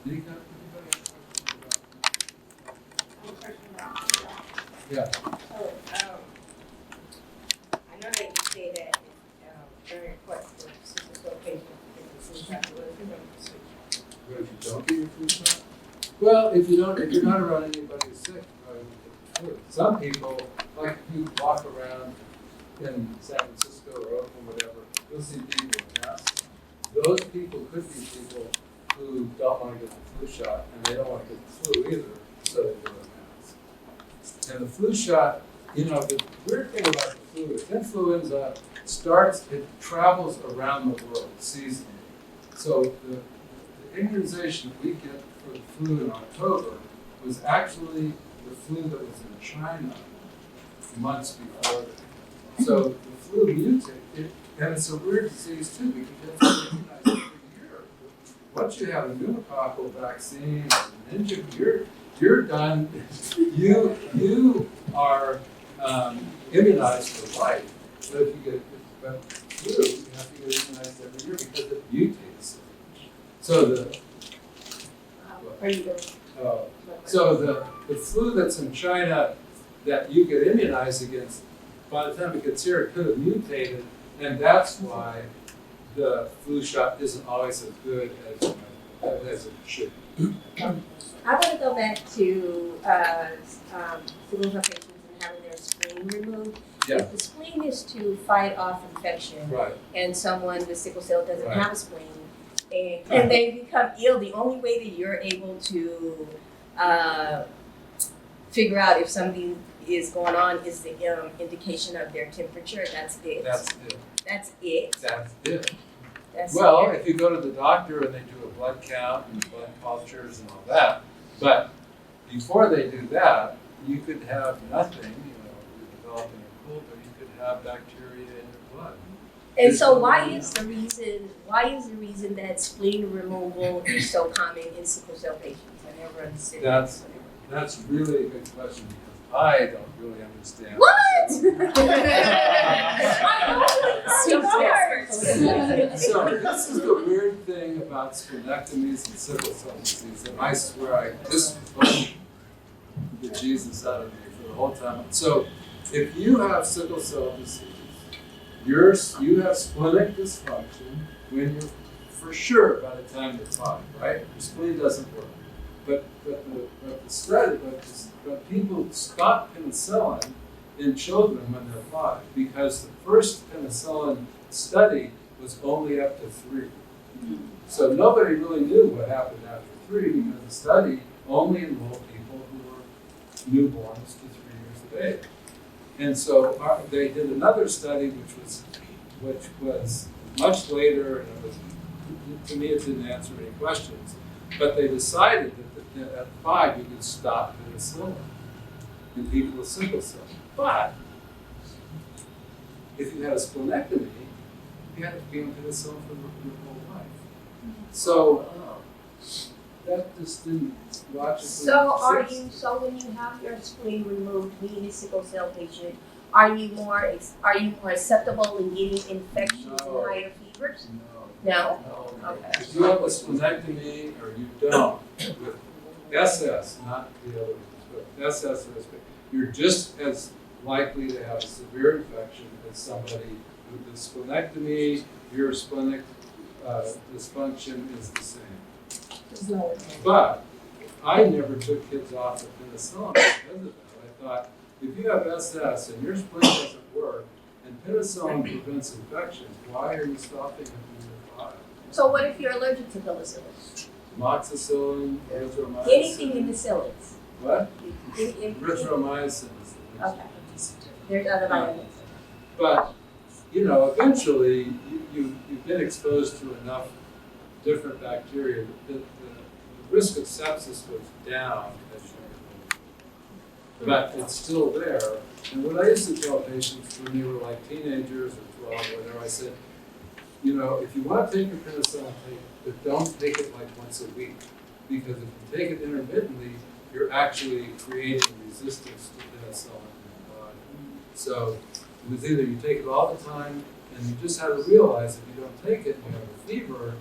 Anybody have questions about that? Yeah. So, What if you don't get your flu shot? Well, if you're not around anybody who's sick, you probably won't get the flu. Some people, like if you walk around in San Francisco or Oakland, whatever, you'll see people with masks. Those people could be people who don't want to get the flu shot, and they don't want to get the flu either, so they wear a mask. And the flu shot, you know, the weird thing about the flu is influenza it travels around the world seasonally. So the immunization we get for the flu in October was actually the flu that was in China months before that. So the flu mutated, and it's a weird disease too because it's immunized every year. Once you have a pneumococcal vaccine or an injury, you're done. You are immunized for life. But if you get flu, you have to get immunized every year because it mutates. So the flu that's in China that you get immunized against, by the time it gets here, it could have mutated, and that's why the flu shot isn't always as good as it should be. I want to go back to sickle cell patients and having their spleen removed. Yeah. If the spleen is to fight off infection, Right. and someone with sickle cell doesn't Right. have a spleen, and they become ill, the only way that you're able to figure out if something is going on is the indication of their temperature. That's it. That's it. That's it. That's it. That's Well, it. if you go to the doctor and they do a blood count and blood cultures and all that, but before they do that, you could have nothing, you're developing a cold, but you could have bacteria in your blood. And so why is the reason that spleen removal is so common in sickle cell patients? I never understood that. That's really a good question because I don't really understand. What? So this is the weird thing about splenectomies and sickle cell disease, and I swear this bugged the Jesus out of me for the whole time. So if you have sickle cell disease, you have splenic dysfunction when you're for sure by the time you're 5, right? Your spleen doesn't work. But people stop penicillin in children when they're 5 because the first penicillin study was only up to 3. So nobody really knew what happened after 3 because the study only enrolled people who were newborns to 3 years of age. And so they did another study which was much later, and to me it didn't answer any questions. But they decided that at 5 you could stop penicillin in people with sickle cell. But if you had a splenectomy, you had to be on penicillin for your whole life. So that just didn't logically So when you have your spleen removed, being a sickle cell patient, are you more acceptable in getting infections and higher fevers? No. Okay. If you have a splenectomy or you don't, with SS, not the other ones, but SS, you're just as likely to have a severe infection as somebody with a splenectomy. Your splenic dysfunction is the same. But I never took kids off of penicillin because of that. I thought, if you have SS and your spleen doesn't work, and penicillin prevents infections, why are you stopping it when you're 5? So what if you're allergic to penicillin? Amoxicillin, erythromycin. Anything in the cylids? What? Erythromycin. Erythromycin. Okay. There's other vitamins. But, eventually you've been exposed to enough different bacteria that the risk of sepsis goes down as you get older. But it's still there. And what I used to tell patients when they were like teenagers or 12 or whatever, I said, if you want to take your penicillin, take it, but don't take it like once a week. Because if you take it intermittently, you're actually creating resistance to penicillin in your body. So it was either you take it all the time, and you just have to realize if you don't take it and you have a fever,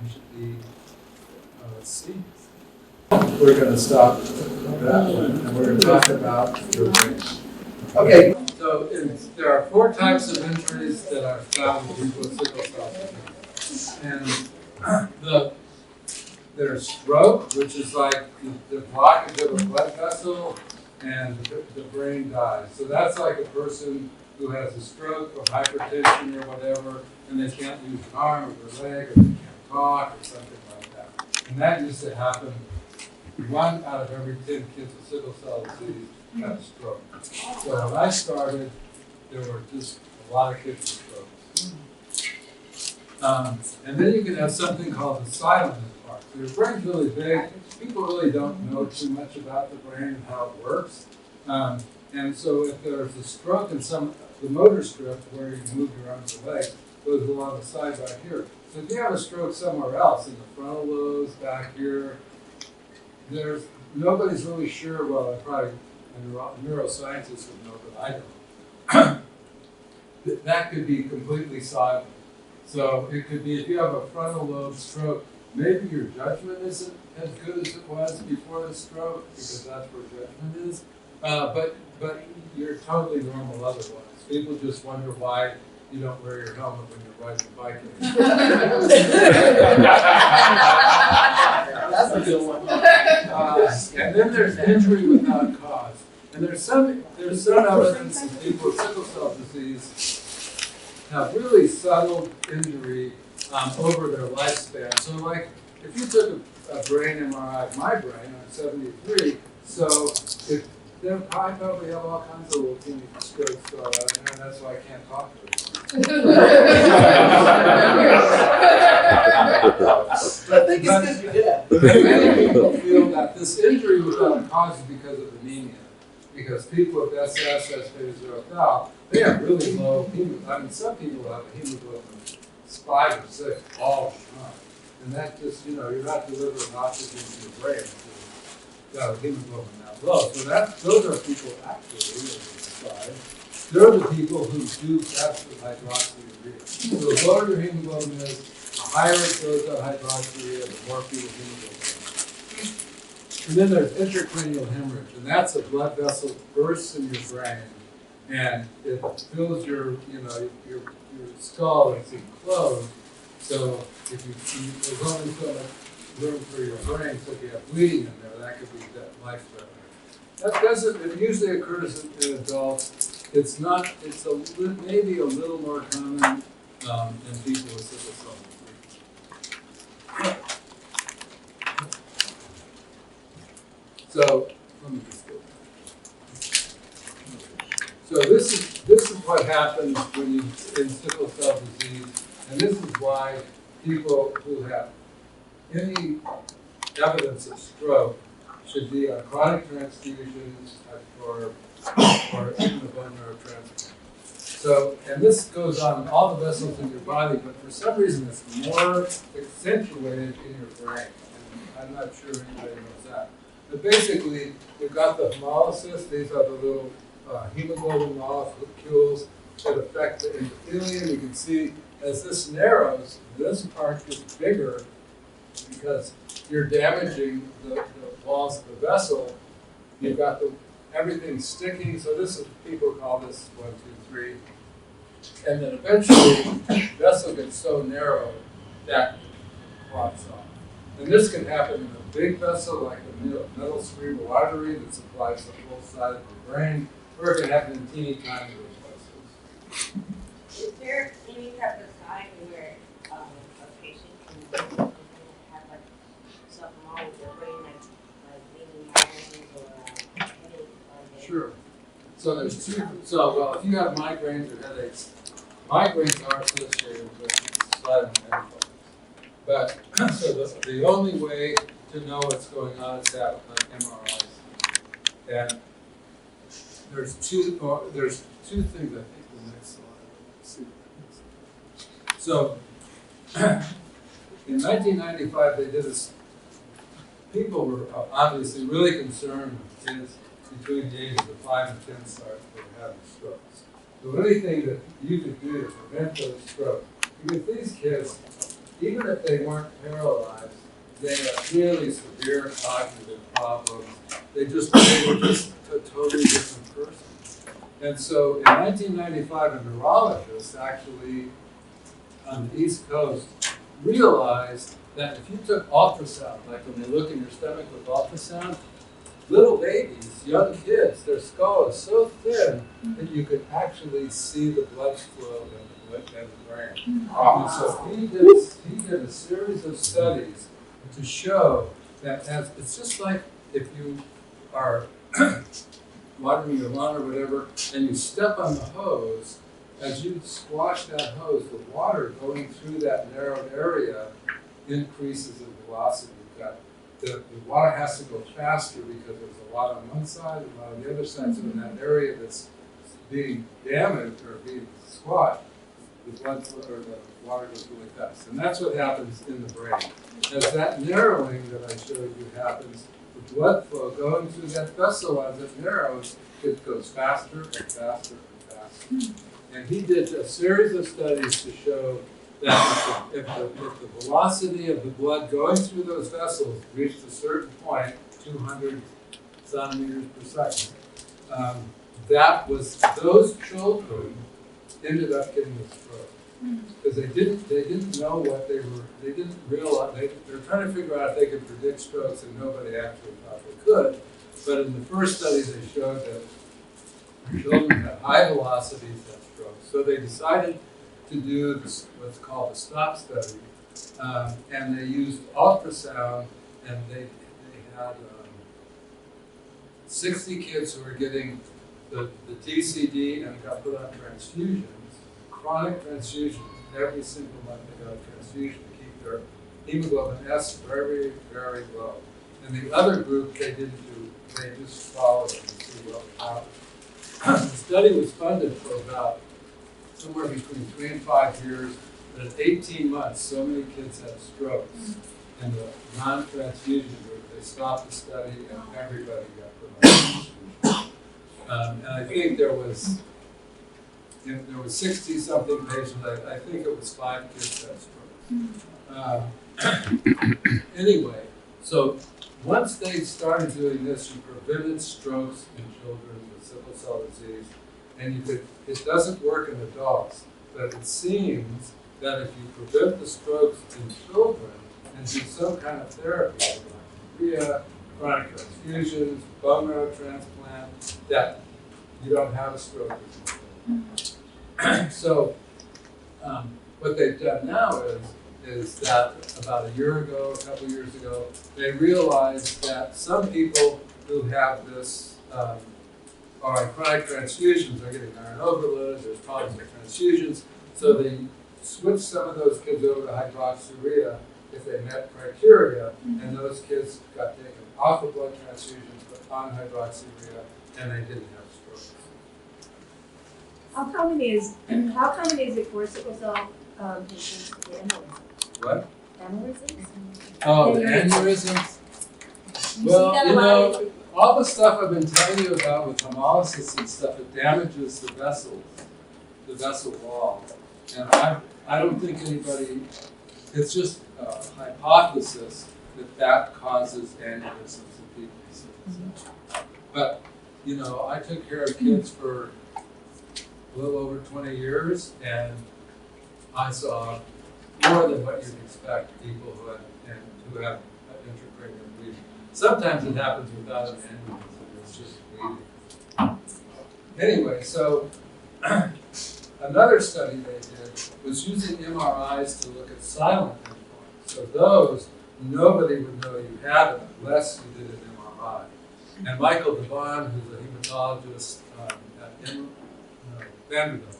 you should be seen. We're going to stop that one, and we're going to talk about your brain. Okay, so there are 4 types of injuries that are found in people with sickle cell disease. And there's stroke, which is like the blockage of a blood vessel and the brain dies. So that's like a person who has a stroke or hypertension or whatever, and they can't use an arm or their leg, or they can't talk or something like that. And that used to happen. 1 out of every 10 kids with sickle cell disease had a stroke. So when I started, there were just a lot of kids with strokes. And then you can have something called the silent infarct. So your brain's really big. People really don't know too much about the brain and how it works. And so if there's a stroke in the motor strip where you move your arms and legs, goes along the side right here. So if you have a stroke somewhere else, in the frontal lobes, back here, nobody's really sure. Well, probably a neuroscientist would know, but I don't. That could be completely silent. So it could be if you have a frontal lobe stroke, maybe your judgment isn't as good as it was before the stroke, because that's where judgment is. But you're totally normal otherwise. People just wonder why you don't wear your helmet when you're riding the bike. That's a good one. And then there's injury without cause. And there's some evidence that people with sickle cell disease have really subtle injury over their lifespan. So like, if you took a brain MRI of my brain, I'm 73, so if then I probably have all kinds of little teeny strokes going on, and that's why I can't talk to them. I think it's because you're dead. Many people feel that this injury without cause is because of anemia. Because people with SS, S-beta-0 thal, they have really low hemoglobin. I mean, some people have a hemoglobin 5 or 6 all the time. And that just, you're not delivering oxygen to your brain. Got a hemoglobin that low. So those are people actually really inspired. They're the people who do best with hydroxyurea. So the lower your hemoglobin is, the higher it goes on hydroxyurea, the more people's hemoglobin. And then there's intracranial hemorrhage, and that's a blood vessel bursts in your brain, and it fills your skull is enclosed. So if there's only so much room for your brain, so if you have bleeding in there, that could be life-threatening. That doesn't. It usually occurs in adults. It's not. It's maybe a little more common in people with sickle cell disease. So let me just go back. So this is what happens when you in sickle cell disease, and this is why people who have any evidence of stroke should be on chronic transfusions or even a bone marrow transplant. So, and this goes on in all the vessels in your body, but for some reason it's more accentuated in your brain. And I'm not sure anybody knows that. But basically, you've got the hemolysis. These are the little hemoglobin molecules that affect the endothelium. You can see as this narrows, this part gets bigger because you're damaging the walls of the vessel. You've got everything sticking. So this is, people call this 1, 2, 3. And then eventually, the vessel gets so narrow that it clots off. And this can happen in a big vessel, like a middle cerebral artery that supplies the whole side of the brain, or it can happen in teeny tiny little vessels. Is there any type of time where a patient can have like something wrong with their brain, like maybe migraines or headache? Sure. So there's two. So well, if you have migraines or headaches, migraines are associated with silent infarct. But so the only way to know what's going on is to have MRIs. And there's two things. I think the next slide. Let's see. So in 1995, they did this. People were obviously really concerned with kids between the ages of 5 and 10 starts that were having strokes. So anything that you could do to prevent those strokes, because these kids, even if they weren't paralyzed, they had really severe cognitive problems. They were just a totally different person. And so in 1995, a neurologist actually on the East Coast realized that if you took ultrasound, like when they look in your stomach with ultrasound, little babies, young kids, their skull is so thin that you could actually see the blood flow in the brain. And so he did a series of studies to show that it's just like if you are watering your lawn or whatever, and you step on the hose, as you squash that hose, the water going through that narrowed area increases in velocity. The water has to go faster because there's a lot on one side and a lot on the other side. So in that area that's being damaged or being squashed, the blood flow or the water goes really fast. And that's what happens in the brain. As that narrowing that I showed you happens, the blood flow going through that vessel as it narrows, it goes faster and faster and faster. And he did a series of studies to show that if the velocity of the blood going through those vessels reached a certain point, 200 centimeters per second, those children ended up getting a stroke. Because they didn't know what they didn't realize, they're trying to figure out if they could predict strokes, and nobody actually thought they could. But in the first study, they showed that children at high velocities had strokes. So they decided to do what's called a STOP study, and they used ultrasound, and they had 60 kids who were getting the TCD and got put on transfusions, chronic transfusions. Every single month they got a transfusion to keep their hemoglobin S very, very low. And the other group they didn't do, they just followed it and see what happened. The study was funded for about somewhere between 3 and 5 years, but at 18 months, so many kids had strokes. And the non-transfusion group, they stopped the study and everybody got put on transfusion. And I think there was 60-something patients. I think it was 5 kids that had strokes. Anyway, so once they started doing this, you prevented strokes in children with sickle cell disease. And it doesn't work in adults, but it seems that if you prevent the strokes in children and do some kind of therapy, like urea, chronic transfusions, bone marrow transplant, that you don't have a stroke. So what they've done now is that about a year ago, a couple years ago, they realized that some people who have this are on chronic transfusions are getting iron overload, there's problems with transfusions, so they switched some of those kids over to hydroxyurea if they met criteria, and those kids got taken off of blood transfusions but on hydroxyurea, and they didn't have strokes. How common is it for sickle cell patients to get aneurysms? What? Aneurysms? Oh, the aneurysms? Well, all the stuff I've been telling you about with hemolysis and stuff, it damages the vessel wall. And I don't think anybody, it's just a hypothesis that causes aneurysms in people with sickle cell. But, I took care of kids for a little over 20 years, and I saw more than what you'd expect people who have intracranial bleeding. Sometimes it happens without an aneurysm, it's just bleeding. Anyway, so another study they did was using MRIs to look at silent endpoints. So those, nobody would know you had them unless you did an MRI. And Michael Devon, who's a hematologist at Vanderbilt,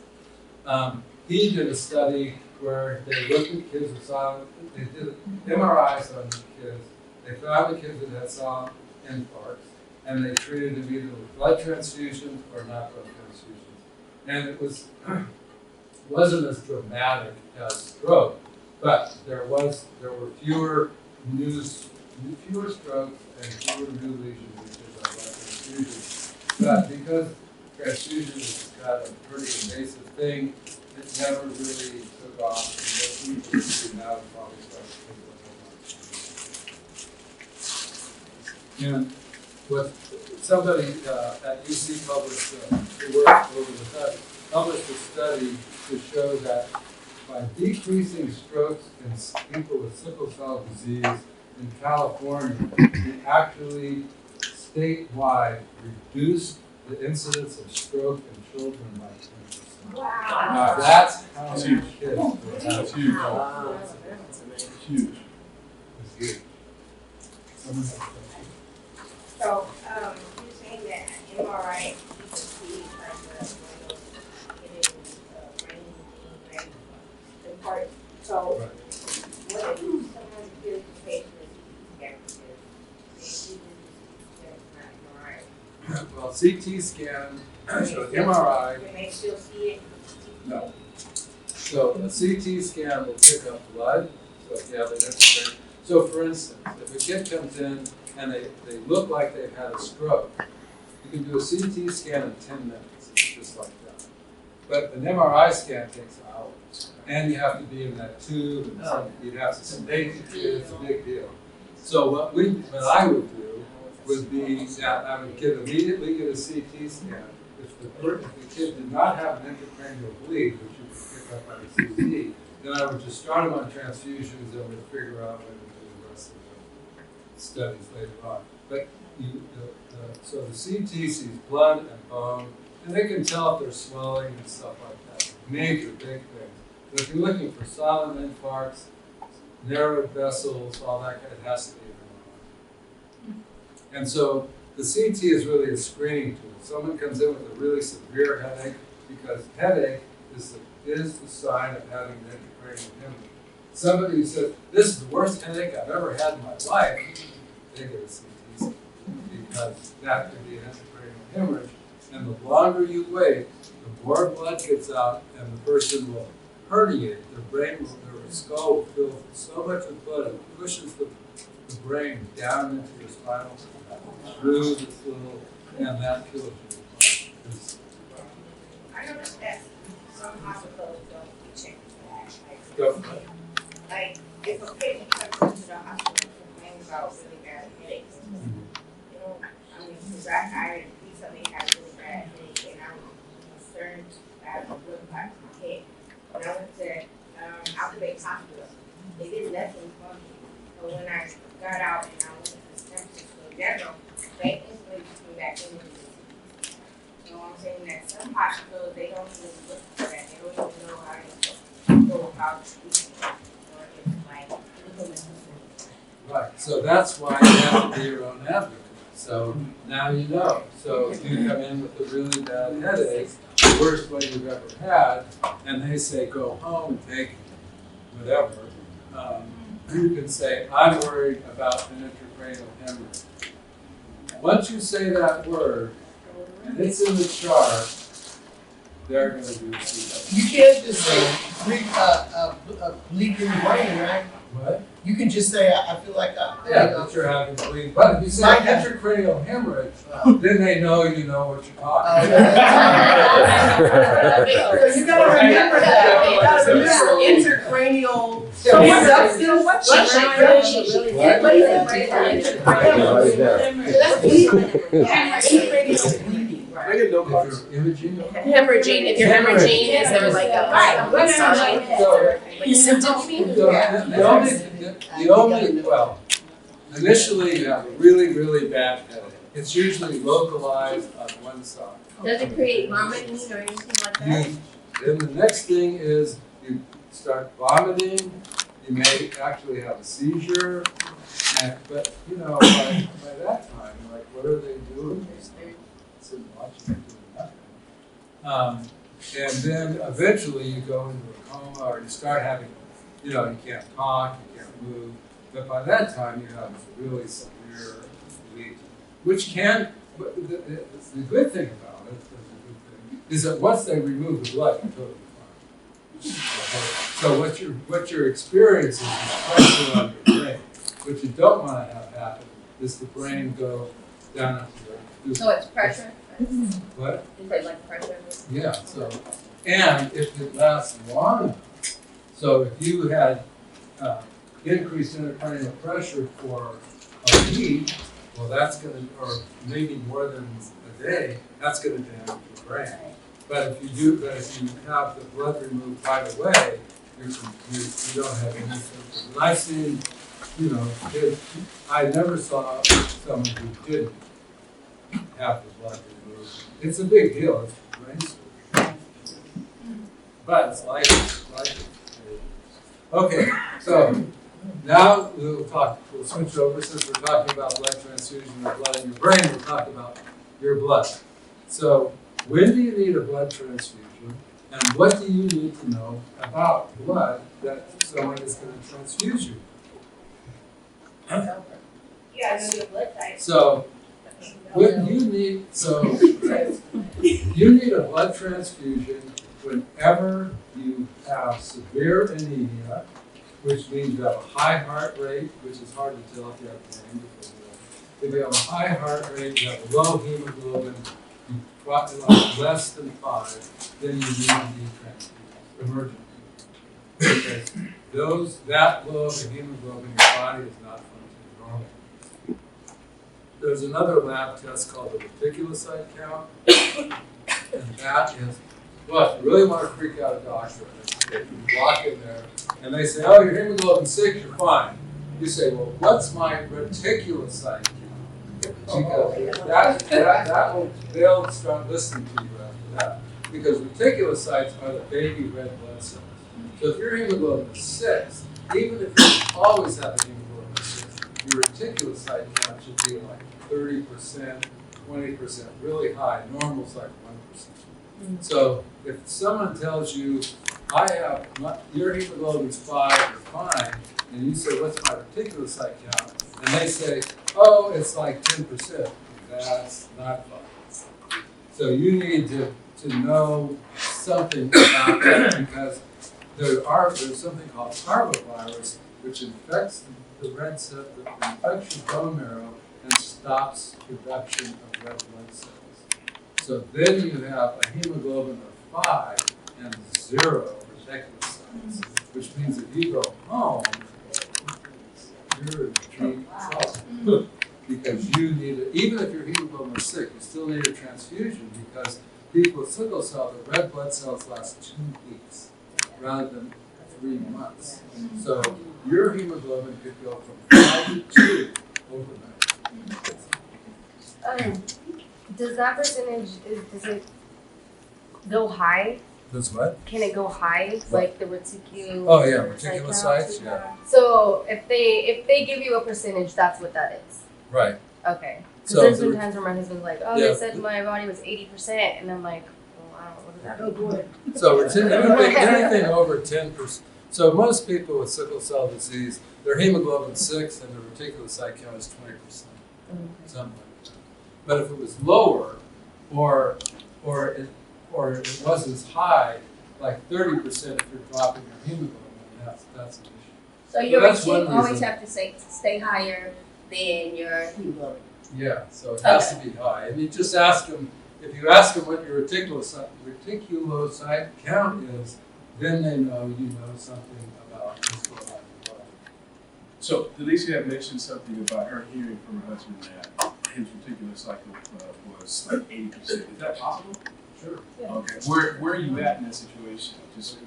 he did a study where they looked at kids with silent, they did MRIs on the kids. They found the kids that had silent infarcts, and they treated them either with blood transfusions or not blood transfusions. And it wasn't as dramatic as stroke, but there were fewer strokes and fewer new lesions because of blood transfusions. But because transfusion is kind of a pretty invasive thing, it never really took off. And what people do now probably start to think about it. And what somebody at UC published, who worked over with us, published a study to show that by decreasing strokes in people with sickle cell disease in California, we actually statewide reduced the incidence of stroke in children by 10%. Wow. Now that's how That's many huge. kids will have That's huge. Wow. Huge. It's huge. Someone has a question? So, you're saying that MRI, you can see like getting brain ready the part. So, Right. what if someone feels the patient is because they do this MRI? Well, CT scan, so MRI, Can they still see it? no. So a CT scan will pick up blood, so if you have an X-ray. So for instance, if a kid comes in and they look like they've had a stroke, you can do a CT scan in 10 minutes, it's just like that. But an MRI scan takes hours, and you have to be in that tube, and you'd have to sedate the kid, it's a big deal. So what I would do would be that I would immediately get a CT scan. If the kid did not have an intracranial bleed, which you could pick up on a CT, then I would just start him on transfusions and would figure out when to do the rest of the studies later on. But so the CT sees blood and bone, and they can tell if there's swelling and stuff like that. Major big things. But if you're looking for silent infarcts, narrowed vessels, all that kind, it has to be an MRI. And so the CT is really a screening tool. Someone comes in with a really severe headache, because headache is the sign of having an intracranial hemorrhage. Somebody who says, this is the worst headache I've ever had in my life, they get a CT scan, because that could be an intracranial hemorrhage. And the longer you wait, the more blood gets out, and the person will herniate. Their skull will fill with so much with blood, it pushes the brain down into your spinal cord, through this little, and that kills you. I noticed that some hospitals don't check for that. Go. Like, if a patient comes into the hospital complaining about really bad headaches, you know, I mean, because I recently had a really bad headache and I was concerned that what looked like my head. And I went to Outbreak Hospital. They did nothing for me. But when I got out and I went to the Sensitization in general, they instantly took me back in. You know what I'm saying? That some hospitals, they don't even look for that. They don't even know how to go about treating it. Or it's like, Right, so that's why you have to be your own advocate. So now you know. So if you come in with a really bad headache, the worst one you've ever had, and they say go home and take whatever, you can say, I'm worried about an intracranial hemorrhage. Once you say that word, and it's in the chart, they're going to do CT. You can't just say bleed in the brain, right? What? You can just say, I feel like Yeah, but you're having bleeding. But if you say intracranial hemorrhage, then they know you know what you're talking about. So you gotta remember that. You gotta remember intracranial. So what's Hemorrhaging, if you're hemorrhaging, is there like a symptom? The only, well, initially you have a really, really bad headache. It's usually localized on one side. Does it create vomiting or anything like that? Then the next thing is you start vomiting, you may actually have a seizure, but you know, by that time, like, what are they doing? They're sitting watching it doing nothing. And then eventually you go into a coma, or you start having, you know, you can't talk, you can't move, but by that time you have a really severe bleed, which can, but the good thing about it, is that once they remove the blood, you're totally fine. So what you're experiencing is pressure on your brain. What you don't want to have happen is the brain go down into the. So it's pressure? What? Is it like pressure? Yeah, so, and if it lasts long enough, so if you had increased intracranial pressure for a week, well, that's going to, or maybe more than a day, that's going to damage your brain. But if you have the blood removed right away, you don't have any symptoms. And I've seen, kids, I never saw someone who didn't have the blood removed. It's a big deal. It's brain surgery. But it's like it. Okay, so now we'll switch over since we're talking about blood transfusion of blood in your brain, we'll talk about your blood. So when do you need a blood transfusion? And what do you need to know about blood that someone is going to transfuse you? Yeah, I know your blood type. So, you need a blood transfusion whenever you have severe anemia, which means you have a high heart rate, which is hard to tell if you have pain. If you have a high heart rate, you have low hemoglobin, less than 5, then you need to be transfused emergently. Because that low of a hemoglobin, your body is not functioning normally. There's another lab test called the reticulocyte count, and that is, well, if you really want to freak out a doctor, if you walk in there and they say, oh, your hemoglobin's 6, you're fine. You say, well, what's my reticulocyte count? Because they'll start listening to you after that. Because reticulocytes are the baby red blood cells. So if your hemoglobin is 6, even if you always have a hemoglobin of 6, your reticulocyte count should be like 30%, 20%, really high. Normal's like 1%. So if someone tells you, your hemoglobin's 5, you're fine, and you say, what's my reticulocyte count? And they say, oh, it's like 10%. That's not fine. So you need to know something about that because there's something called parvovirus, which infects the red cell, infects your bone marrow and stops production of red blood cells. So then you have a hemoglobin of 5 and 0 reticulocytes, which means if you go home, you're in deep trouble. Because you need it, even if your hemoglobin is sick, you still need a transfusion because people with sickle cell, the red blood cells last 2 weeks rather than 3 months. So your hemoglobin could go from 5 to 2 overnight. Does that percentage, does it go high? That's what? Can it go high, like the reticulocytes? Oh yeah, reticulocytes, yeah. So if they give you a percentage, that's what that is? Right. Okay. Because So there's been times where my husband's like, oh, yeah. they said my body was 80%, and I'm like, well, I don't know, what does that mean? So anything over 10%. So most people with sickle cell disease, their hemoglobin's 6 and their reticulocyte count is 20%. Something like that. But if it was lower, or it wasn't as high, like 30% if you're dropping your hemoglobin, that's an issue. So your that's routine one always reason. have to stay higher than your hemoglobin. Yeah, so it has to be high. And you just ask them, if you ask them what your reticulocyte count is, then they know you know something about what's going on in your body. So Delicia had mentioned something about her hearing from her husband that his reticulocyte was like 80%. Is that possible? Sure. Yeah. Okay. Where are you at in that situation? Just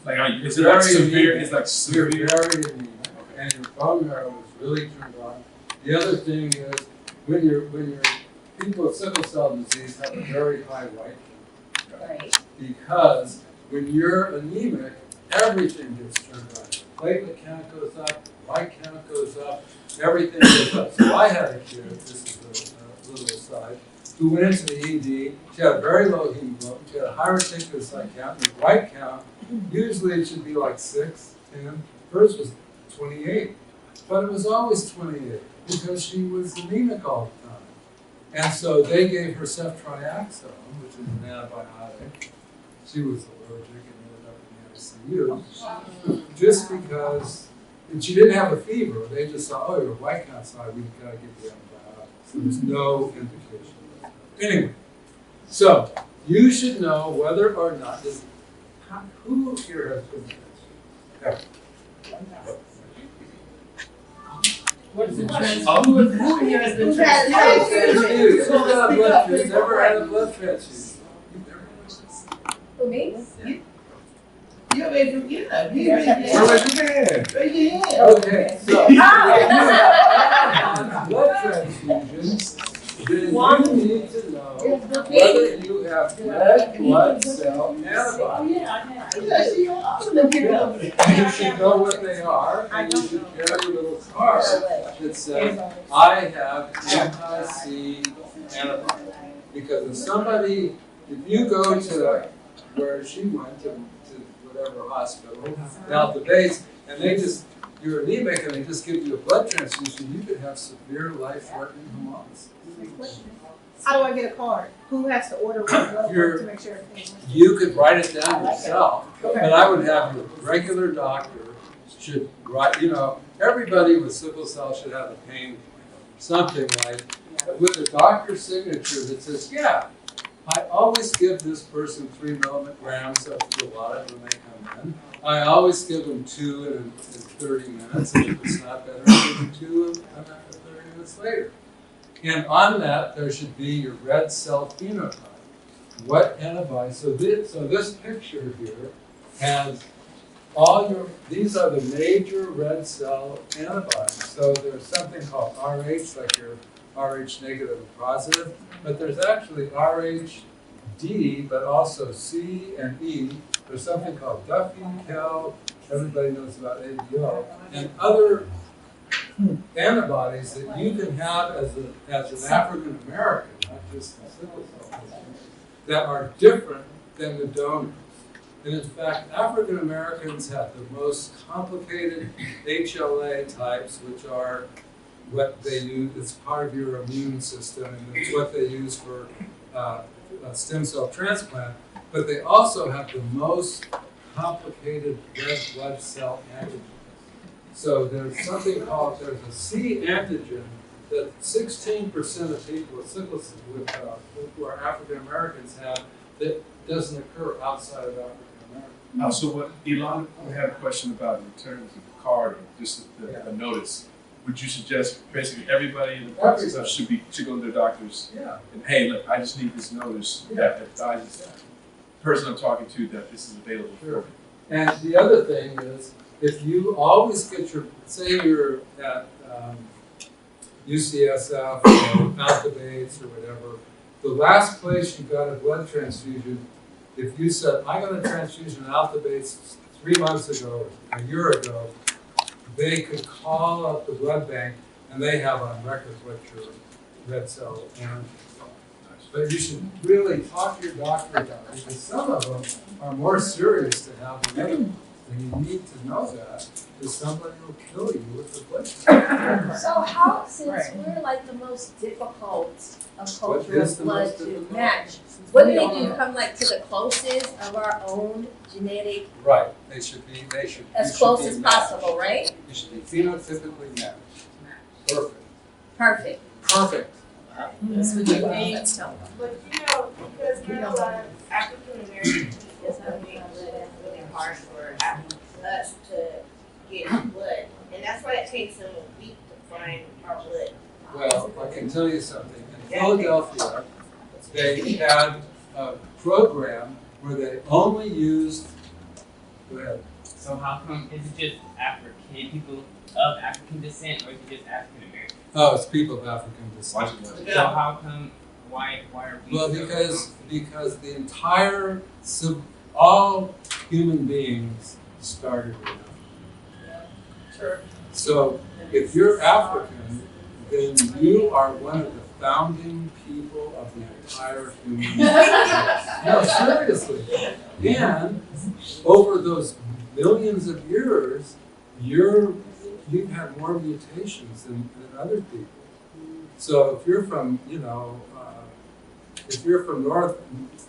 like is it Very like severe? anemic. It's like severe. You're very anemic, and your bone marrow is really turned on. The other thing is when your people with sickle cell disease have a very high white count. Right. Because when you're anemic, everything gets turned on. Platelet count goes up, white count goes up, everything goes up. So I had a kid, this is a little aside, who went into the ED. She had a very low hemoglobin, she had a high reticulocyte count, and white count, usually it should be like 6, and hers was 28. But it was always 28 because she was anemic all the time. And so they gave her ceftriaxone, which is an antibiotic. She was allergic and ended up in the ICU just because, and she didn't have a fever. They just thought, oh, your white count's high, we've got to give you antibiotics. There was no indication of that. Anyway, so you should know whether or not, who here has been transfused? What is it? Who here has been transfused? Who got a blood transfusion? Never had a blood transfusion? For me? You made from, yeah, you made Raise your hand. Raise your hand. Okay, so blood transfusions, then you need to know whether you have red blood cell antibodies. Yeah, she also here. You should know what they are, and you should carry a little card that says, I have anti-C antibody. Because if you go to where she went, to whatever hospital, out the base, and you're anemic and they just give you a blood transfusion, you could have severe life-threatening hemolysis. How do I get a card? Who has to order what blood work to make sure everything's? You could write it down yourself, but I would have your regular doctor should write, everybody with sickle cell should have a pain plan, something like, with a doctor's signature that says, yeah, I always give this person 3 milligrams of blood when they come in. I always give them 2 in 30 minutes, and if it's not better, I give them 2 and 30 minutes later. And on that, there should be your red cell phenotype. What antibodies? So this picture here has these are the major red cell antibodies. So there's something called RH, like your RH negative and positive, but there's actually RHD, but also C and E. There's something called Duffy, Kell, everybody knows about ABO, and other antibodies that you can have as an African American, not just a sickle cell patient, that are different than the donors. And in fact, African Americans have the most complicated HLA types, which are what they use, it's part of your immune system, and it's what they use for a stem cell transplant, but they also have the most complicated red blood cell antigens. So there's something called, there's a C antigen that 16% of people with sickle cell, who are African Americans have, that doesn't occur outside of African Americans. So what, Elon, we had a question about in terms of the card, or just a notice. Would you suggest basically everybody in the process should go to their doctors? Yeah. And hey, look, I just need this notice that advises the person I'm talking to that this is available for me. And the other thing is, if you always get say you're at UCSF or Advocacy or whatever, the last place you got a blood transfusion, if you said, I got a transfusion of Advocacy 3 months ago, or a year ago, they could call up the blood bank and they have on record what your red cell antigens are. But you should really talk to your doctor about it, because some of them are more serious to have than others. And you need to know that, because somebody will kill you with the blood. So how, since we're like the most difficult of cultural blood to match, what do they do? Come like to the closest of our own genetic? Right, they should as close as possible, right? You should be phenotypically matched. Perfect. Perfect. That's what you think. That's tough. But because we're a lot of African Americans, it's gonna make it really hard for us to get blood. And that's why it takes them a week to find our blood. Well, I can tell you something. In Philadelphia, they had a program where they only used, go ahead. So how come, is it just people of African descent, or is it just African American? Oh, it's people of African descent. So how come, why are we? Well, because the entire, all human beings started in Africa. Sure. So if you're African, then you are one of the founding people of the entire human race. No, seriously. And over those millions of years, you've had more mutations than other people. So if you're from,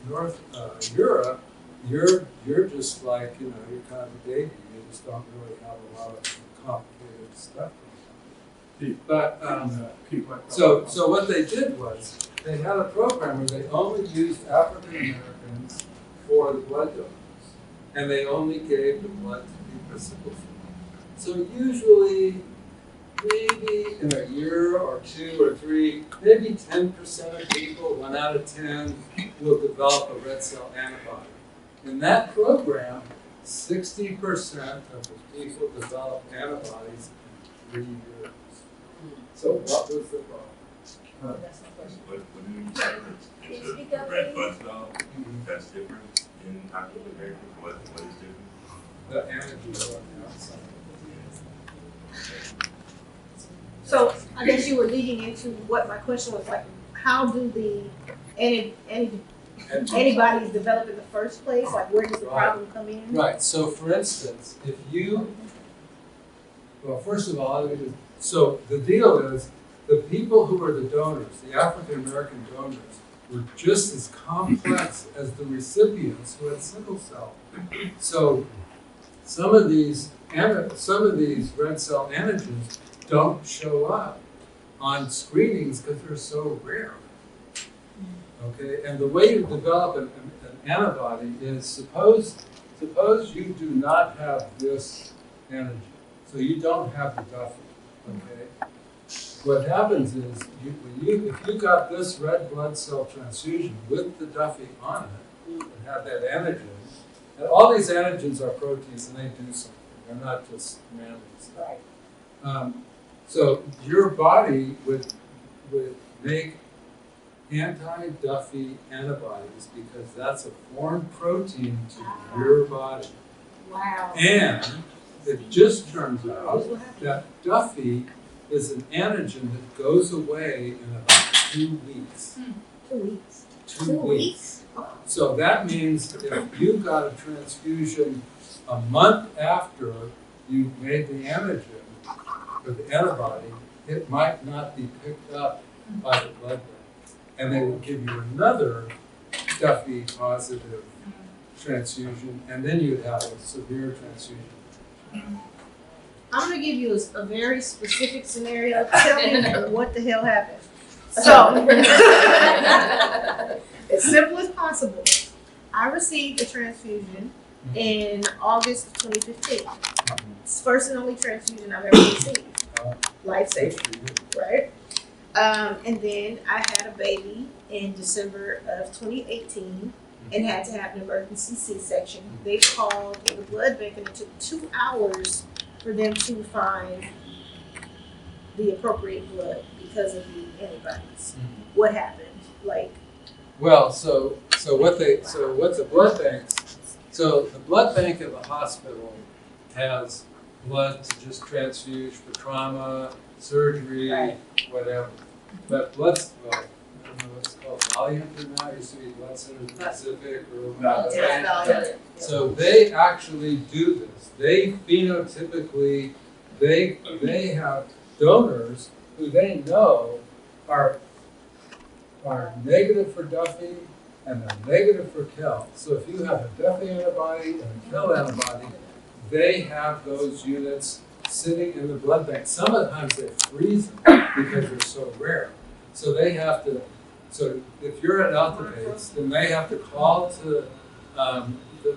North Europe, you're just like, you're kind of a baby. You just don't really have a lot of complicated stuff. But so what they did was they had a program where they only used African Americans for the blood donors, and they only gave the blood to people with sickle cell. So usually, maybe in a year or 2 or 3, maybe 10% of people, 1 out of 10, will develop a red cell antibody. And that program 60% of the people develop antibodies in 3 years. So what was the problem? What do you say? It's a red blood cell. That's different in toxic behavior. What is different? The antigens on the outside. So I guess you were leading into what my question was like, how do the antibodies develop in the first place? Like where does the problem come in? Right, so for instance, if you, well, first of all, so the deal is, the people who were the donors, the African American donors, were just as complex as the recipients who had sickle cell. So some of these red cell antigens don't show up on screenings because they're so rare. Okay, and the way you develop an antibody is suppose you do not have this antigen, so you don't have the Duffy. Okay, what happens is if you got this red blood cell transfusion with the Duffy on it and have that antigen, and all these antigens are proteins and they do something. They're not just random stuff. Right. So your body would make anti-Duffy antibodies because that's a foreign protein to your body. Wow. And it just turns out that Duffy is an antigen that goes away in about 2 weeks. 2 weeks. 2 weeks. So that means if you got a transfusion a month after you made the antigen, or the antibody, it might not be picked up by the blood bank. And they will give you another Duffy positive transfusion, and then you'd have a severe transfusion. I'm gonna give you a very specific scenario. Tell me what the hell happened. So, as simple as possible, I received a transfusion in August of 2015. It's the first and only transfusion I've ever received. Life-saving, right? And then I had a baby in December of 2018 and had to have an emergency C-section. They called the blood bank and it took 2 hours for them to find the appropriate blood because of the antibodies. What happened? Well, so what the blood banks? So the blood bank of a hospital has blood to just transfuse for trauma, surgery, Right. whatever. But well, I don't know what's called Valiant now. Used to be Blood Centers Pacific or whatever. So they actually do this. They phenotypically, they have donors who they know are negative for Duffy and they're negative for Kel. So if you have a Duffy antibody and a Kel antibody, they have those units sitting in the blood bank. Some of the times they freeze them because they're so rare. So they have to, so if you're at Altabase, then they have to call to the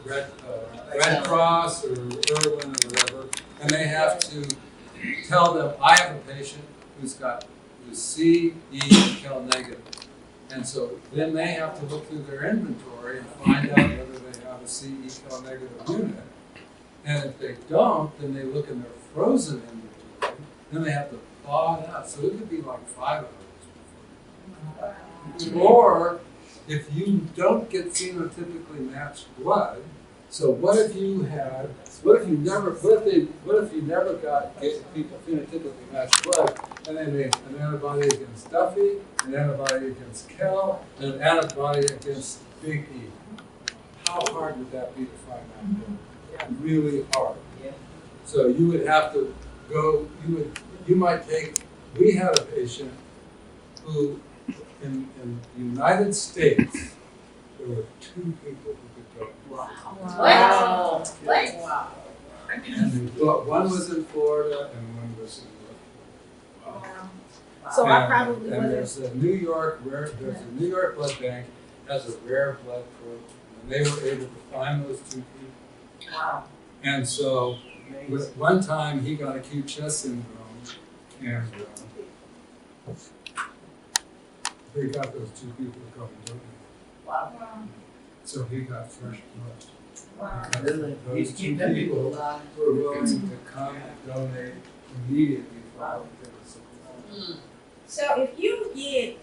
Red Cross or Irwin or whatever, and they have to tell them, I have a patient who's C, E, and Kel negative. And so then they have to look through their inventory and find out whether they have a C, E, Kel negative unit. And if they don't, then they look in their frozen inventory. Then they have to thaw it out. So it could be like 5 hours before. Or if you don't get phenotypically matched blood, so what if you never get people phenotypically matched blood, and they made an antibody against Duffy, an antibody against Kel, and an antibody against Big E. How hard would that be to find out? Really hard. So you would have to go, you might take, we had a patient who in the United States, there were 2 people who could donate. Wow. Wow. And one was in Florida and one was in North Florida. Wow. So I probably and there's a New York blood bank has a rare blood protein, and they were able to find those 2 people. Wow. And so, one time he got acute chest syndrome, and they got those 2 people to come and donate. Wow. So he got fresh blood. And then those two people were willing to come and donate immediately for sickle. So if you get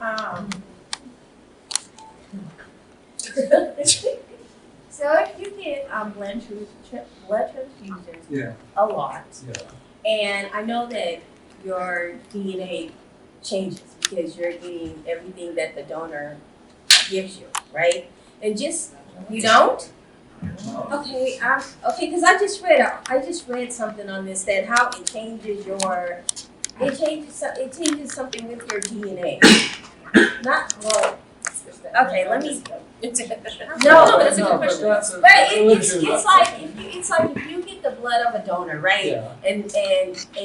blood transfusions Yeah. a lot, Yeah. and I know that your DNA changes because you're getting everything that the donor gives you, right? And just you don't. Okay, okay, because I just read something on this that how it changes something with your DNA. Not well. Okay, let me. No, but that's it's like if you get the blood of a donor, right? Yeah. And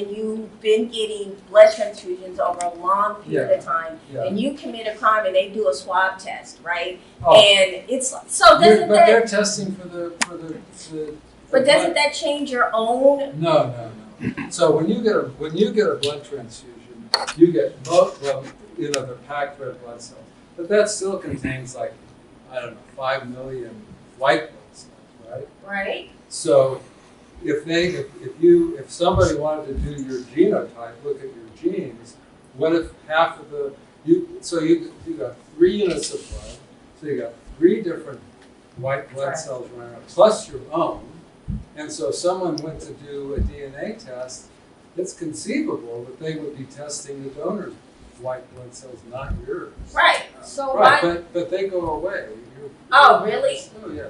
you've been getting blood transfusions over a long period of time, and you commit a crime and they do a swab test, right? Oh. And it's so doesn't But that? they're testing for the But doesn't that change your own? No. So when you get a blood transfusion, you get both. Well, the packed red blood cells, but that still contains like 5 million white blood cells, right? Right. So if somebody wanted to do your genotype, look at your genes, what if half of you got 3 units of blood, so you got 3 different white blood cells running around, plus your own, and so if someone went to do a DNA test, it's conceivable that they would be testing the donor's white blood cells, not yours. Right. So Right, why? but they go away. Oh, really? Oh yeah.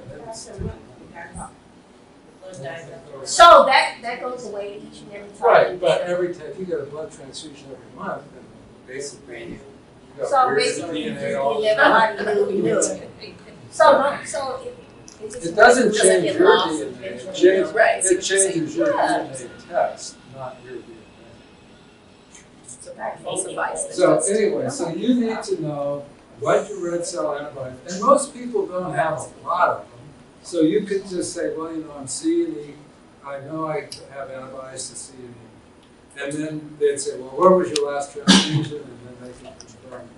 So that goes away each and every time. Right, but every time if you get a blood transfusion every month, then basically you got So weird basically, DNA all the everybody time. knew. So It doesn't change get your lost DNA. eventually. It changes your DNA test, not your DNA. So anyway, so you need to know what your red cell antibodies, and most people don't have a lot of them. So you could just say, well, I'm C and E. I know I have antibodies to C and E. And then they'd say, well, where was your last transfusion? And then they can confirm.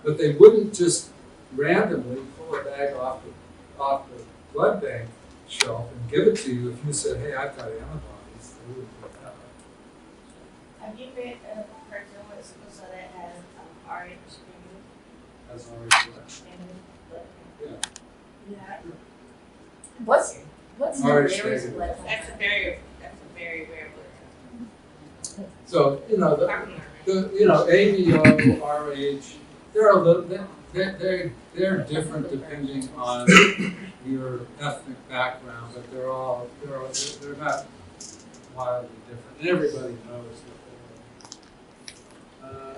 But they wouldn't just randomly pull a bag off the blood bank shelf and give it to you if you said, hey, I've got antibodies. They wouldn't do that. Have you read a person with sickle cell that has RH screening? That's already correct. Yeah. Yeah. What's the RH rarest negative. blood type? That's a very rare blood. So ABO, RH, they're a little they're different depending on your ethnic background, but they're not wildly different, and everybody knows what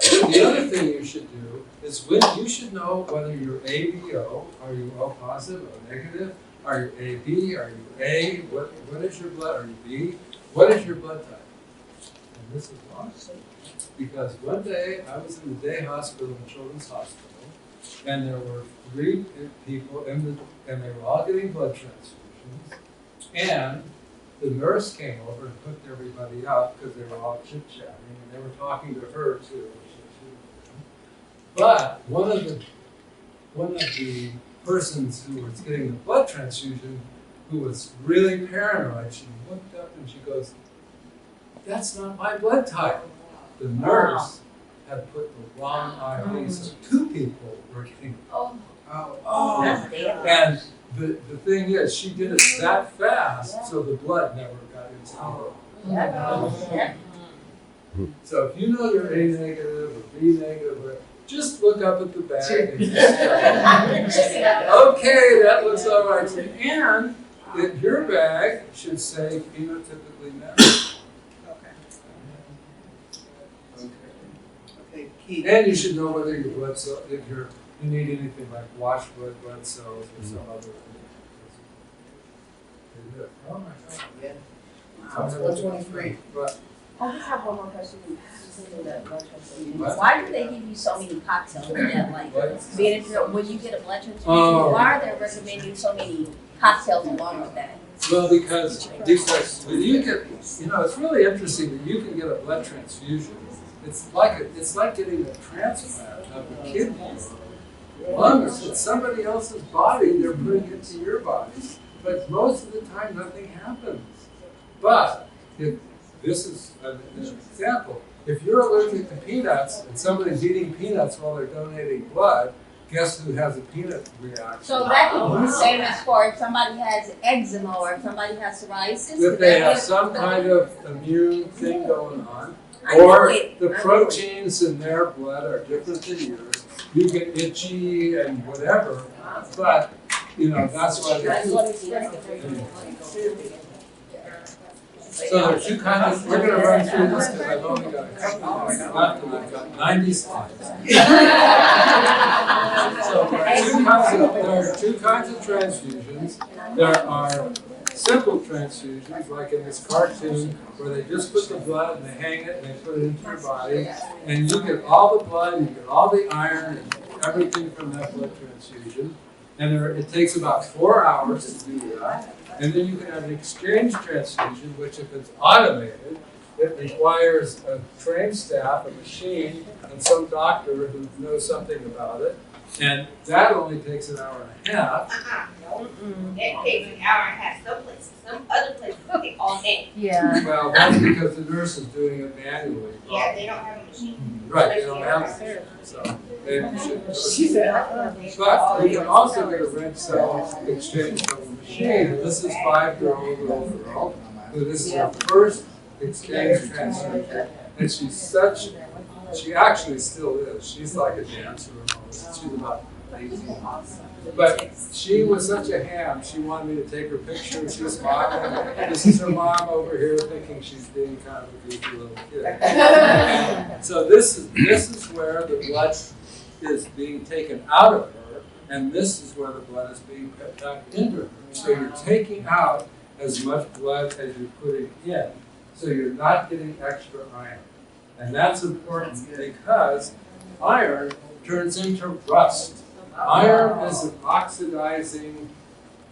they are. The other thing you should do is you should know whether you're ABO, are you O positive or negative, are you AB, are you A, what is your blood, are you B, what is your blood type? And this is why. Because one day I was in the day hospital in Children's Hospital, and there were 3 people and they were all getting blood transfusions, and the nurse came over and hooked everybody up because they were all chit-chatting, and they were talking to her too. But one of the persons who was getting the blood transfusion, who was really paranoid, she looked up and she goes, "That's not my blood type." The nurse had put the wrong IV, so 2 people were getting. And the thing is, she did it that fast, so the blood never got into her. So if you know you're A negative or B negative, just look up at the bag and say, okay, that looks all right to me. And that your bag should say phenotypically matched. Okay. And you should know whether your blood cell, if you need anything like wash blood cells or some other thing. Oh my God. Yeah. Wow. 123. But I just have one more question. What? Why do they give you so many cocktails with that? Like, when you get a blood transfusion, Oh. why are they recommending so many cocktails along with that? Well, because when you get, it's really interesting that you can get a blood transfusion. It's like getting a transplant of a kidney. Lung, it's somebody else's body, they're putting into your body. but most of the time nothing happens. But if this is an example, if you're allergic to peanuts and somebody's eating peanuts while they're donating blood, guess who has a peanut reaction? So that could be the same as for if somebody has eczema or if somebody has psoriasis. If they have some kind of immune thing going on, or the proteins in their blood are different than yours, you get itchy and whatever, but, that's why they do. So there are two kinds of, we're going to run through this because I've only got a couple of minutes left and I've got 90 slides. So there are two kinds of transfusions. There are simple transfusions, like in this cartoon, where they just put the blood and they hang it and they put it into your body, and you get all the blood, you get all the iron and everything from that blood transfusion. And it takes about 4 hours to do that. And then you can have an exchange transfusion, which if it's automated, it requires a trained staff, a machine, and some doctor who knows something about it. And that only takes an hour and a half. No. That takes an hour and a half. Some places, some other places take all day. Yeah. Well, that's because the nurse is doing it manually. Yeah, they don't have a machine. Right, they don't have it. So maybe you should. But you can also get a red cell exchange from the machine. And this is 5-year-old little girl. So this is her first exchange transfusion. And she actually still is. She's like a dancer and all this. She's about 18 months. But she was such a ham, she wanted me to take her picture. She was smiling. This is her mom over here thinking she's being kind of a goofy little kid. So this is where the blood is being taken out of her, and this is where the blood is being put back into her. So you're taking out as much blood as you're putting in. So you're not getting extra iron. And that's important because iron turns into rust. Iron is an oxidizing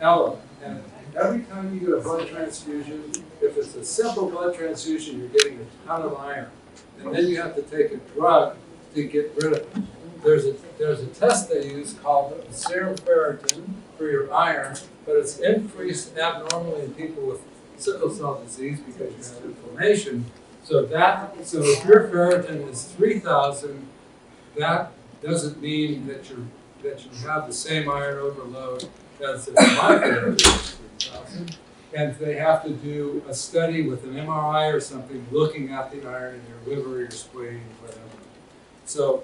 element. And every time you get a blood transfusion, if it's a simple blood transfusion, you're getting a ton of iron. And then you have to take a drug to get rid of it. There's a test they use called Serum Ferritin for your iron, but it's increased abnormally in people with sickle cell disease because you have inflammation. So if your ferritin is 3,000, that doesn't mean that you have the same iron overload as if my ferritin is 3,000. And they have to do a study with an MRI or something looking at the iron in your liver, your spleen, whatever. So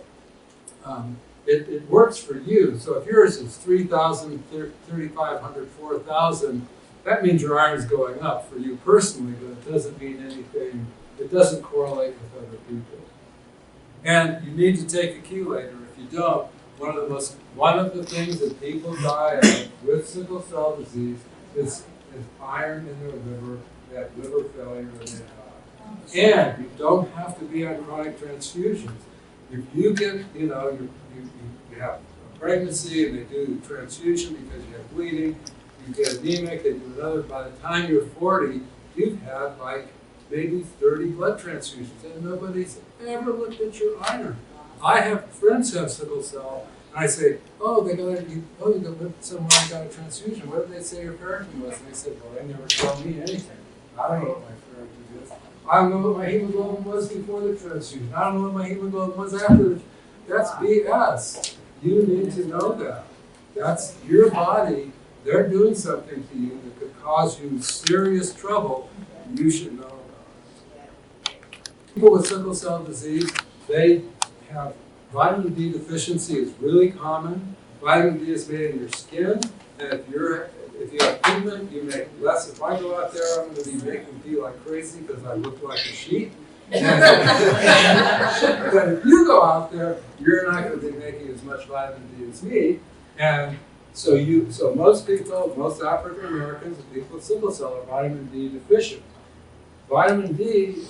it works for you. So if yours is 3,000, 3,500, 4,000, that means your iron is going up for you personally, but it doesn't mean anything. It doesn't correlate with other people. And you need to take a chelator. If you don't, one of the things that people die of with sickle cell disease is iron in their liver. They have liver failure and they die. And you don't have to be on chronic transfusions. If you get, you have a pregnancy and they do transfusion because you have bleeding, you get anemic, they do another. By the time you're 40, you've had like maybe 30 blood transfusions, and nobody's ever looked at your iron. I have friends who have sickle cell, and I say, you went somewhere and got a transfusion. What did they say your ferritin was? And they said, well, they never told me anything. I don't know what my ferritin is. I don't know what my hemoglobin was before the transfusion. I don't know what my hemoglobin was after. That's BS. You need to know that. That's your body. They're doing something to you that could cause you serious trouble. You should know about it. People with sickle cell disease, they have vitamin D deficiency is really common. Vitamin D is made in your skin, and if you have pigment, you make less. If I go out there, I'm going to be making pee like crazy because I look like a sheep. But if you go out there, you're not going to be making as much vitamin D as me. And so most people, most African Americans and people with sickle cell are vitamin D deficient. Vitamin D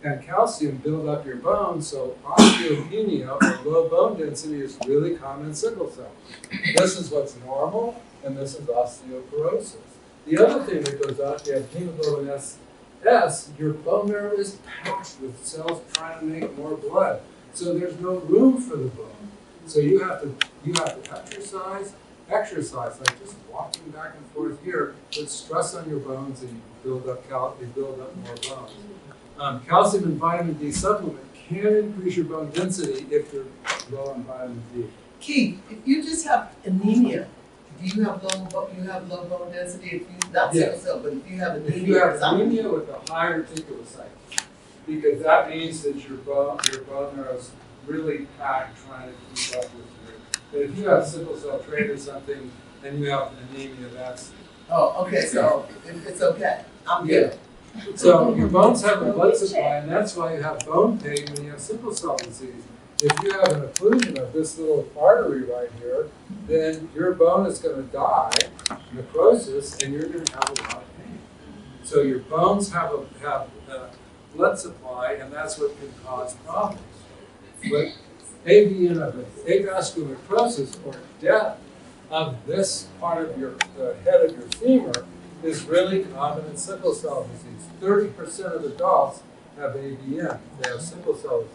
and calcium build up your bones, so osteopenia, or low bone density, is really common in sickle cell. This is what's normal, and this is osteoporosis. The other thing that goes on, if you have hemoglobin S, your bone marrow is packed with cells trying to make more blood. So there's no room for the bone. So you have to exercise, exercise, like just walking back and forth here, puts stress on your bones and you build up more bones. Calcium and vitamin D supplement can increase your bone density if you're low on vitamin D. Keith, if you just have anemia, do you have low bone density? If you not sickle cell, but if you have anemia, If you have anemia with a high reticulocyte, because that means that your bone marrow is really packed trying to keep up with your. But if you have sickle cell trait or something and you have anemia, that's. Oh, okay, so it's okay. I'm good. So your bones have a blood supply, and that's why you have bone pain when you have sickle cell disease. If you have an occlusion of this little artery right here, then your bone is going to die, necrosis, and you're going to have a lot of pain. So your bones have a blood supply, and that's what can cause problems. But AVN of avascular necrosis, or death of this part of the head of your femur, is really common in sickle cell disease. 30% of adults have AVN. They have sickle cell disease.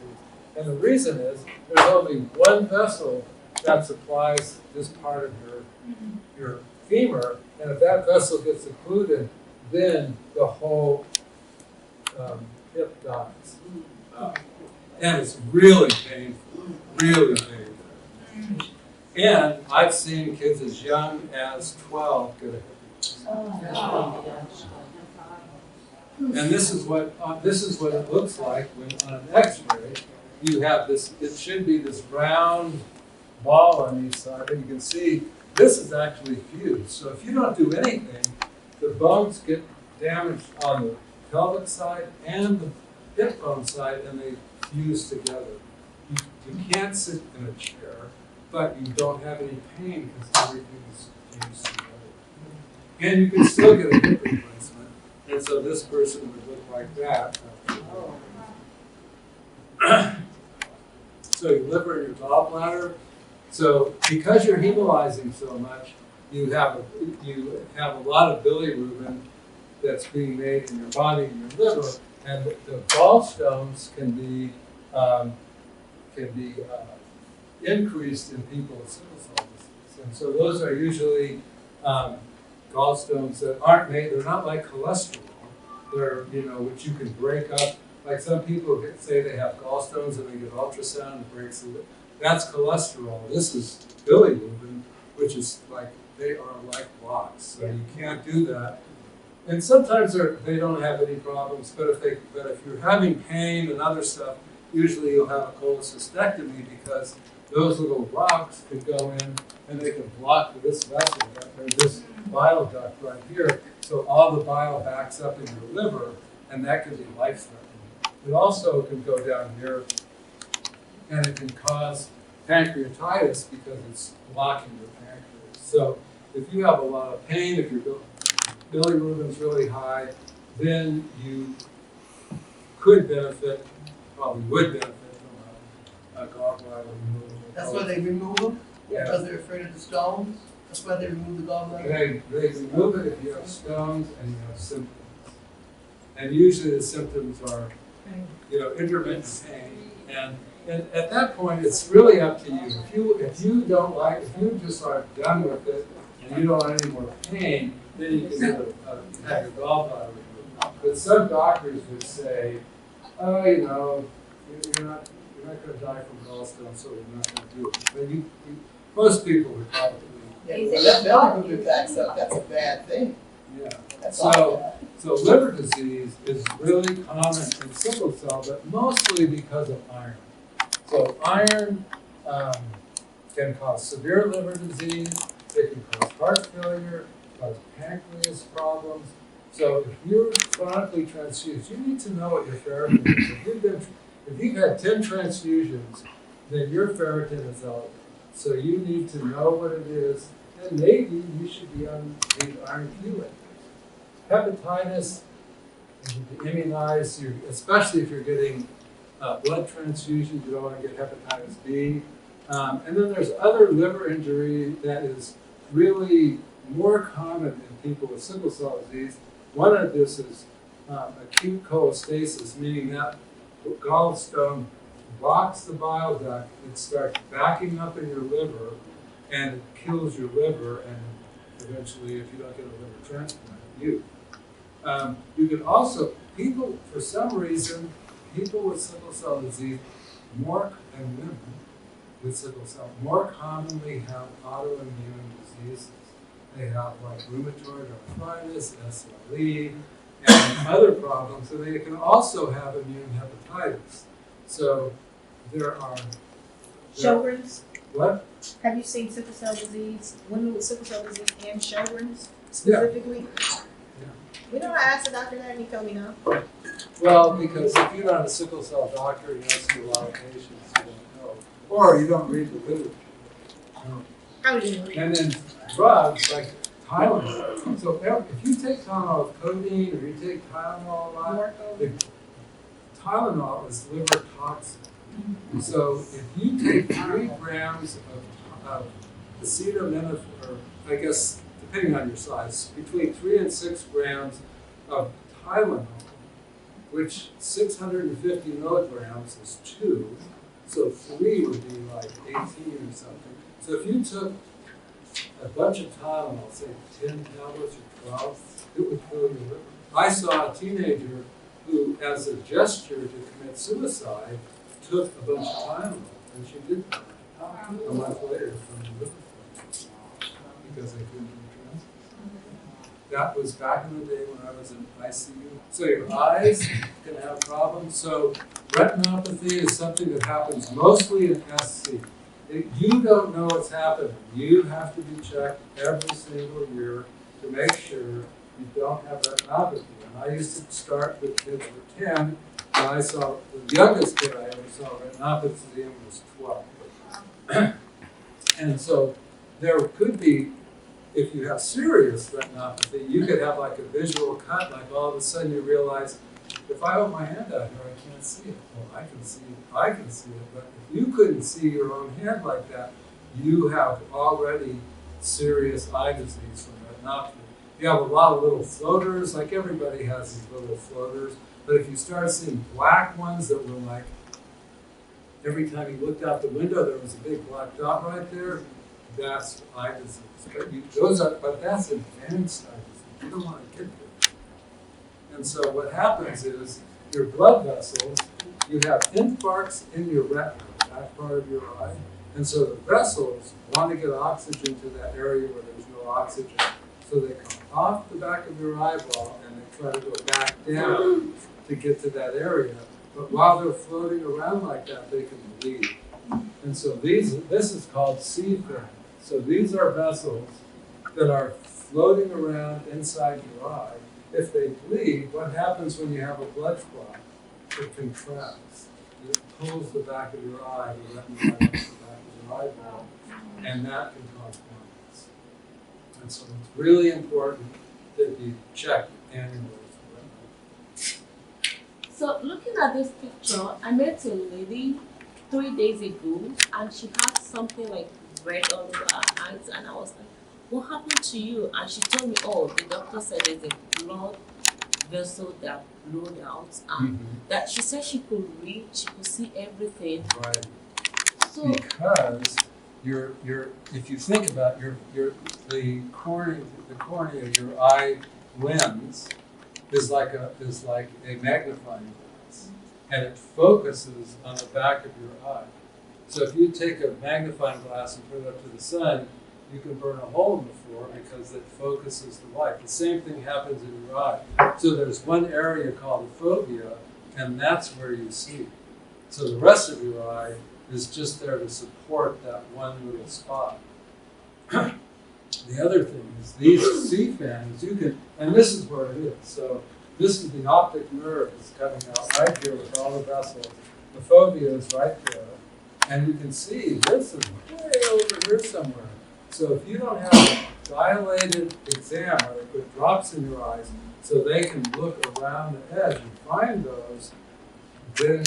And the reason is there's only one vessel that supplies this part of your femur, and if that vessel gets occluded, then the whole hip dies. And it's really painful, really painful. And I've seen kids as young as 12 get a hip replacement. And this is what it looks like when on an X-ray you have this. It should be this round ball on each side, and you can see this is actually fused. So if you don't do anything, the bones get damaged on the pelvic side and the hip bone side, and they fuse together. You can't sit in a chair, but you don't have any pain because everything is fused together. And you can still get a hip replacement. And so this person would look like that. So your liver and your gallbladder. So because you're hemolyzing so much, you have a lot of bilirubin that's being made in your body and your liver, and the gallstones can be increased in people with sickle cell disease. And so those are usually gallstones that aren't made. They're not like cholesterol. They're which you can break up. Like some people say they have gallstones and they get ultrasound and breaks it. That's cholesterol. This is bilirubin, which is like they are like blocks. So you can't do that. And sometimes they don't have any problems. But if you're having pain and other stuff, usually you'll have a cholecystectomy because those little rocks could go in and they can block this vessel or this bile duct right here. So all the bile backs up in your liver, and that can be life-threatening. It also can go down here, and it can cause pancreatitis because it's blocking your pancreas. So if you have a lot of pain, if your bilirubin is really high, then you could benefit, probably would benefit from a gallbladder removal. That's why they remove them? Yeah. Because they're afraid of the stones? That's why they remove the gallbladder? They remove it if you have stones and you have symptoms. And usually the symptoms are, intermittent pain. And at that point, it's really up to you. If you just are done with it and you don't want any more pain, then you can have your gallbladder removed. But some doctors would say, oh, you're not going to die from gallstones, so we're not going to do it. But most people would probably. Yeah, that bilirubin backs up. That's a bad thing. Yeah. That's So liver disease is really common in sickle cell, but mostly because of iron. So iron can cause severe liver disease. It can cause heart failure, cause pancreas problems. So if you're chronically transfused, you need to know what your ferritin is. If you've had 10 transfusions, then your ferritin is elevated. So you need to know what it is, and maybe you should be on iron chelators. Hepatitis, you need to immunize, especially if you're getting blood transfusions, you don't want to get hepatitis B. And then there's other liver injury that is really more common in people with sickle cell disease. One of this is acute cholestasis, meaning that gallstone blocks the bile duct, it starts backing up in your liver, and it kills your liver, and eventually, if you don't get a liver transplant, you. You can also, people, for some reason, people with sickle cell disease, and women with sickle cell, more commonly have autoimmune diseases. They have like rheumatoid arthritis, SLE, and other problems, and they can also have immune hepatitis. So there are... Sjogren's? What? Have you seen sickle cell disease, women with sickle cell disease and Sjogren's specifically? Yeah. We don't ask the doctor that and he told me no. Well, because if you're not a sickle cell doctor, you don't see a lot of patients, you don't know. Or you don't read the literature. I was just And then drugs like Tylenol. So if you take Tylenol with codeine or you take Tylenol a lot, the Tylenol is liver toxic. So if you take 3 grams of acetaminophen, or I guess depending on your size, between 3 and 6 grams of Tylenol, which 650 milligrams is 2, so 3 would be like 18 or something. So if you took a bunch of Tylenol, say 10 tablets or 12, it would kill your liver. I saw a teenager who, as a gesture to commit suicide, took a bunch of Tylenol, and she did die a month later from the liver failure because they couldn't do transplants. That was back in the day when I was in ICU. So your eyes can have problems. So retinopathy is something that happens mostly in SC. You don't know what's happening. You have to be checked every single year to make sure you don't have retinopathy. And I used to start with kids who were 10, and I saw the youngest kid I ever saw retinopathy in was 12. And so there could be, if you have serious retinopathy, you could have like a visual cut, like all of a sudden you realize, if I hold my hand out here, I can't see it. Well, I can see it, but if you couldn't see your own hand like that, you have already serious eye disease from retinopathy. You have a lot of little floaters, like everybody has these little floaters, but if you start seeing black ones that were like, every time you looked out the window, there was a big black dot right there, that's eye disease. But that's advanced eye disease. You don't want to get there. And so what happens is your blood vessels, you have infarcts in your retina, that part of your eye, and so the vessels want to get oxygen to that area where there's no oxygen. So they come off the back of your eyeball and they try to go back down to get to that area. But while they're floating around like that, they can bleed. And so this is called C-fin. So these are vessels that are floating around inside your eye. If they bleed, what happens when you have a blood clot? It contracts. It pulls the back of your eye, the retina back of your eyeball, and that can cause blindness. And so it's really important that you check annually. So looking at this picture, I met a lady 3 days ago, and she had something like red all over her eyes, and I was like, what happened to you? And she told me, oh, the doctor said there's a blood vessel that blown out, and that she said she could read, she could see everything. Right. So Because if you think about the cornea of your eye lens is like a magnifying glass, and it focuses on the back of your eye. So if you take a magnifying glass and put it up to the sun, you can burn a hole in the floor because it focuses the light. The same thing happens in your eye. So there's one area called the fovea, and that's where you see. So the rest of your eye is just there to support that one little spot. The other thing is these C-fans, you can, and this is where it is. So this is the optic nerve that's coming out right here with all the vessels. The fovea is right there. And you can see this is way over here somewhere. So if you don't have a dilated exam or they put drops in your eyes so they can look around the edge and find those, then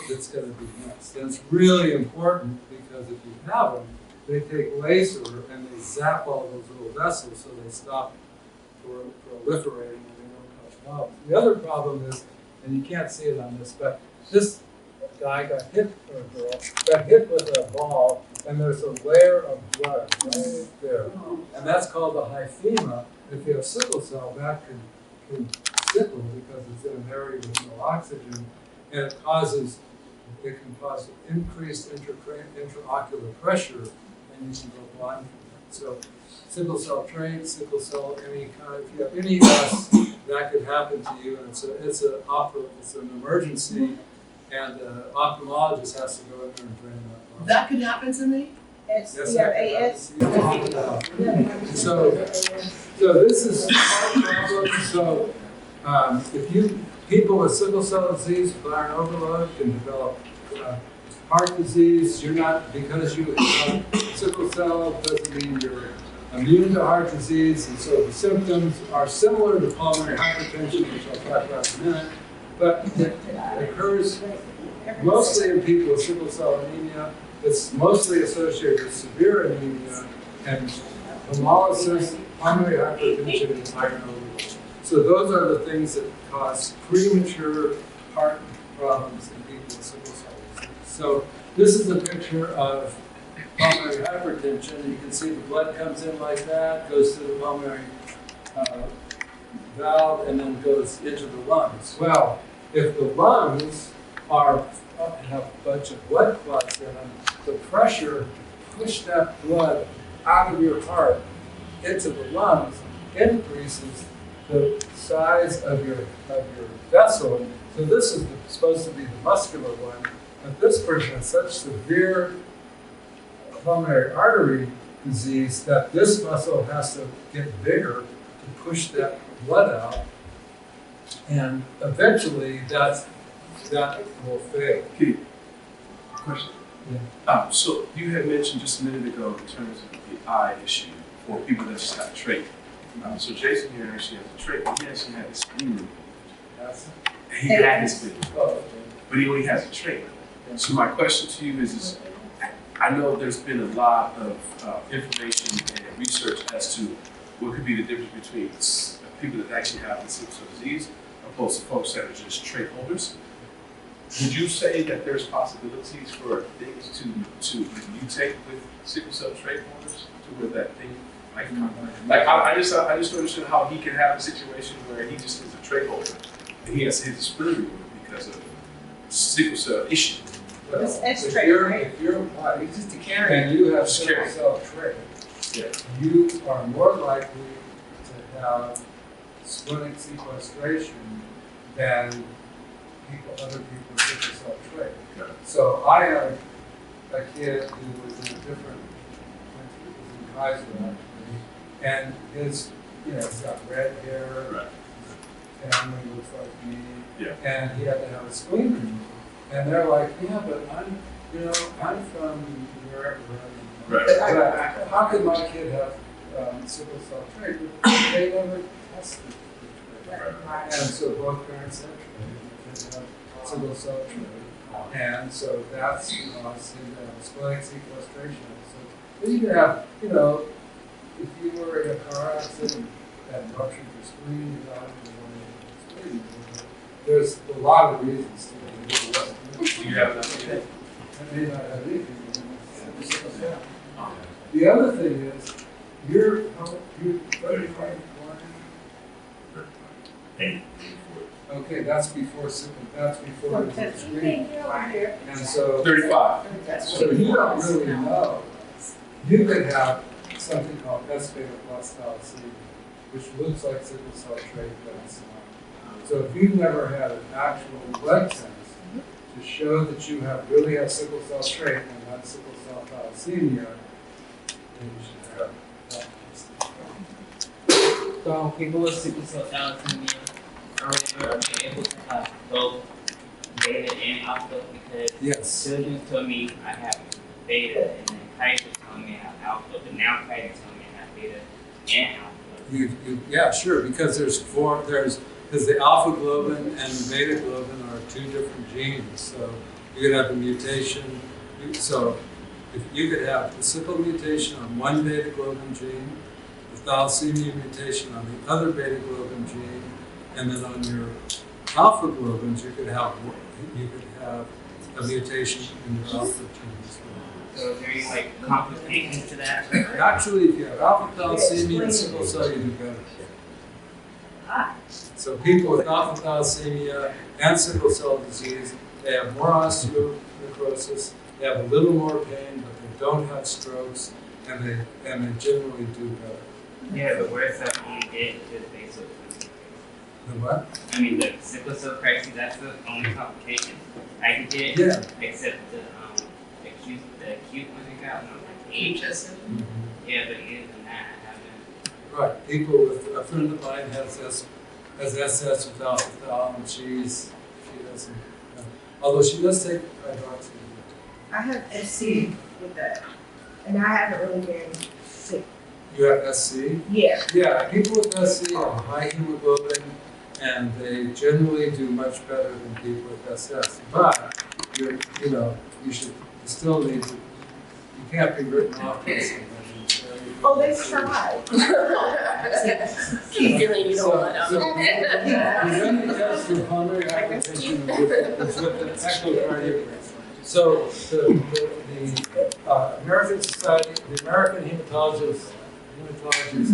it's going to be missed. And it's really important because if you have them, they take laser and they zap all those little vessels so they stop proliferating and they don't cause problems. The other problem is, and you can't see it on this, but this guy got hit, or girl, got hit with a ball and there's a layer of blood right there. And that's called the hyphema. If you have sickle cell, that can sickle because it's in an area with no oxygen, and it can cause increased intraocular pressure, and you can go blind from that. So sickle cell trait, sickle cell, any kind, if you have any that could happen to you, and it's an emergency, and the ophthalmologist has to go in there and drain that blood. That could happen to me? SCAA. So this is heart problems. So if people with sickle cell disease, with iron overload, can develop heart disease. You're not, because you have sickle cell doesn't mean you're immune to heart disease, and so the symptoms are similar to pulmonary hypertension, which I'll talk about in a minute, but it occurs mostly in people with sickle cell anemia. It's mostly associated with severe anemia and hemolysis, pulmonary hypertension, and iron overload. So those are the things that cause premature heart problems in people with sickle cell disease. So this is a picture of pulmonary hypertension. You can see the blood comes in like that, goes through the pulmonary valve, and then goes into the lungs. Well, if the lungs have a bunch of blood clots in them, the pressure to push that blood out of your heart into the lungs increases the size of your vessel. So this is supposed to be the muscular one, but this person has such severe pulmonary artery disease that this muscle has to get bigger to push that blood out, and eventually that will fail. Okay. Question. Yeah. So you had mentioned just a minute ago in terms of the eye issue for people that just have a trait. So Jason here actually has a trait, but he actually had his spleen removed. He had his spleen removed, but he only has a trait. So my question to you is I know there's been a lot of information and research as to what could be the difference between people that actually have the sickle cell disease opposed to folks that are just trait holders. Would you say that there's possibilities for things to mutate with sickle cell trait holders to where that thing might come? Like I just don't understand how he can have a situation where he just is a trait holder and he has his spleen removed because of sickle cell issue. Well, It's trait, right? if you're white It's just a carrier. and you have sickle cell trait, you are more likely to have splenic sequestration than other people with sickle cell trait. Okay. So I had a kid who was in a different country, he was in Kaiser actually, and he's got red hair, Right. family looks like me, Yeah. and he had to have a spleen removed. And they're like, yeah, but I'm from wherever. Right. How could my kid have sickle cell trait? They never tested the trait. Right. And so both parents had trait, the kids have sickle cell trait. And so that's causing splenic sequestration. So you could have, if you were in a car accident and ruptured your spleen, you died of spleen. There's a lot of reasons to it. Do you have that? I may not have anything. The other thing is, you're 35. Okay, that's before sickle. That's before the screen. And so 35. So you don't really know. You could have something called S beta plus thalassemia, which looks like sickle cell trait, but it's not. So if you've never had an actual blood test to show that you really have sickle cell trait and not sickle cell thalassemia, then you should have that test. So people with sickle cell thalassemia are able to have both beta and alpha because Yes. children told me I have beta and then Kaiser told me I have alpha, but now Kaiser told me I have beta and alpha. Yeah, sure, because because the alpha globin and the beta globin are two different genes. So you could have a mutation. So if you could have the sickle mutation on one beta globin gene, the thalassemia mutation on the other beta globin gene, and then on your alpha globins you could have a mutation in your alpha gene as well. So is there any like complications to that? Actually, if you have alpha thalassemia and sickle cell, you do better. So people with alpha thalassemia and sickle cell disease, they have more osteonecrosis, they have a little more pain, but they don't have strokes, and they generally do better. Yeah, but where's that only get to the base of The what? I mean, the sickle cell crisis, that's the only complication I can get, Yeah. except the acute one I got when I was like 8. Yeah, but other than that, I haven't. Right. People with a friend of mine has SS with alpha thal, and she doesn't. Although she does take hydroxy. I have SC with that, and I haven't really been sick. You have SC? Yeah. Yeah, people with SC have high hemoglobin, and they generally do much better than people with SS. But you still need to. You can't be written off. Oh, they tried. Keep feeling you don't want So when you test for pulmonary hypertension, it's with an echocardiogram. So the American Society, the American Hematology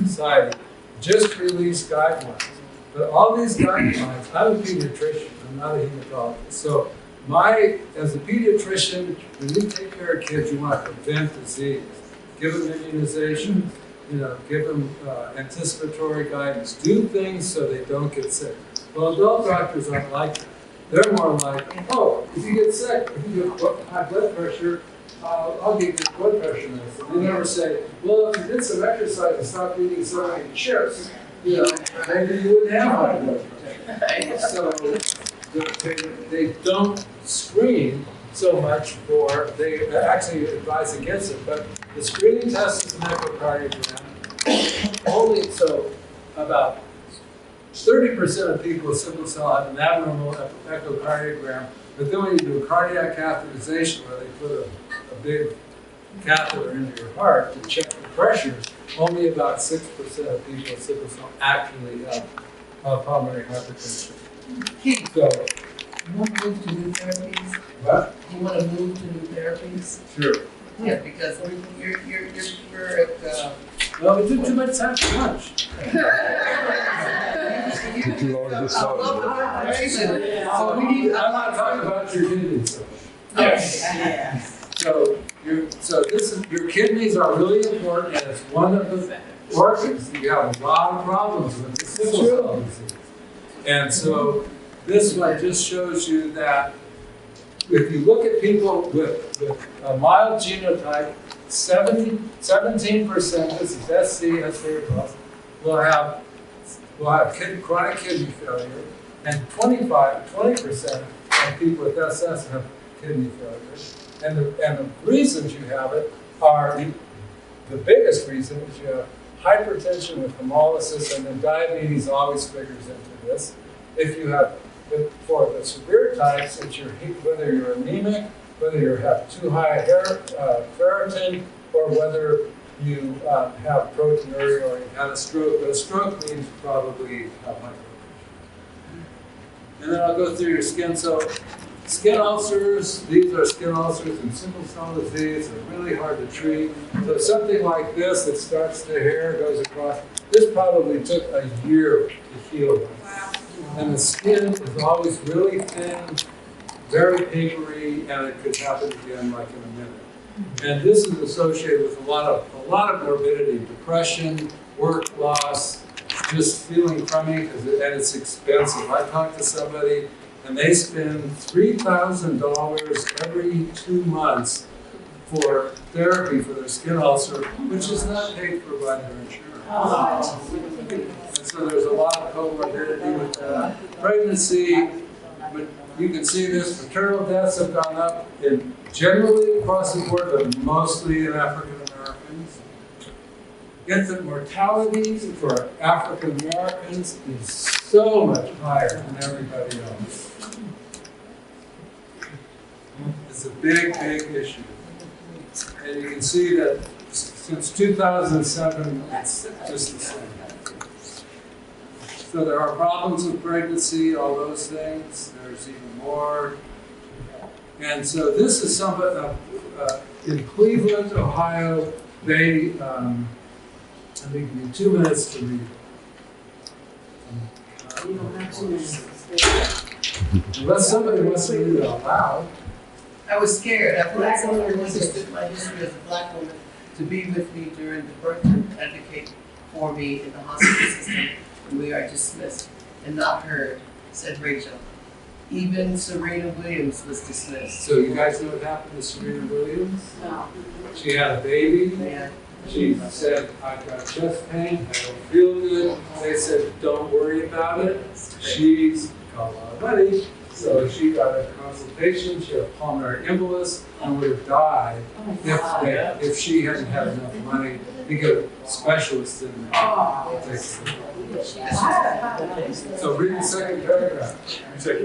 Society just released guidelines. But all these guidelines, I'm a pediatrician, I'm not a hematologist. So as a pediatrician, when you take care of kids, you want to prevent disease. Give them immunization, give them anticipatory guidance. Do things so they don't get sick. Well, adult doctors aren't like that. They're more like, oh, if you get sick, if you get high blood pressure, I'll give you blood pressure medicine. They never say, well, if you did some exercise and stopped eating so many chips, maybe you wouldn't have high blood pressure. So they don't screen so much for, they actually advise against it, but the screening test is an echocardiogram. Only so about 30% of people with sickle cell have an abnormal echocardiogram, but then when you do a cardiac catheterization where they put a big catheter into your heart to check the pressures, only about 6% of people with sickle cell actually have pulmonary hypertension. So, you want to move to new therapies? What? You want to move to new therapies? Sure. Yeah, because you're at. Well, we took too much time for lunch. So we need. I'm not talking about your kidneys. Yes. So your kidneys are really important, and it's one of the organs you have a lot of problems with. It's sickle cell disease. And so this one just shows you that if you look at people with a mild genotype, 17%, this is SC, S3+, will have chronic kidney failure, and 20% of people with SS have kidney failure. And the reasons you have it are, the biggest reason is you have hypertension with hemolysis, and then diabetes always figures into this. If you have, for the severe types, it's whether you're anemic, whether you have too high ferritin, or whether you have proteinuria or you had a stroke. But a stroke means you probably have hypertension. And then I'll go through your skin. So skin ulcers, these are skin ulcers in sickle cell disease. They're really hard to treat. So something like this that starts the hair, goes across, this probably took a year to heal. Wow. And the skin is always really thin, very papery, and it could happen again like in a minute. And this is associated with a lot of morbidity, depression, work loss, just feeling crummy, and it's expensive. I talked to somebody, and they spend $3,000 every 2 months for therapy for their skin ulcer, which is not paid for by their insurance. And so there's a lot of comorbidity with that. Pregnancy, but you can see this, maternal deaths have gone up generally across the board, but mostly in African Americans. Infant mortality for African Americans is so much higher than everybody else. It's a big, big issue. And you can see that since 2007, it's just the same. So there are problems with pregnancy, all those things. There's even more And so this is somebody in Cleveland, Ohio. They, let me give you 2 minutes to read it. You don't have 2 minutes. Unless somebody wants to read it out loud. I was scared. I wanted someone who understood my history as a Black woman to be with me during the birth and advocate for me in the hospital system when we are dismissed and not heard, said Rachel. Even Serena Williams was dismissed. So you guys know what happened to Serena Williams? No. She had a baby. Yeah. She said, I've got chest pain, I don't feel good. They said, don't worry about it. She's got a lot of money. So she got a consultation, she had a pulmonary embolus, and would have died if she hadn't had enough money to get a specialist in there. So read the second paragraph. Read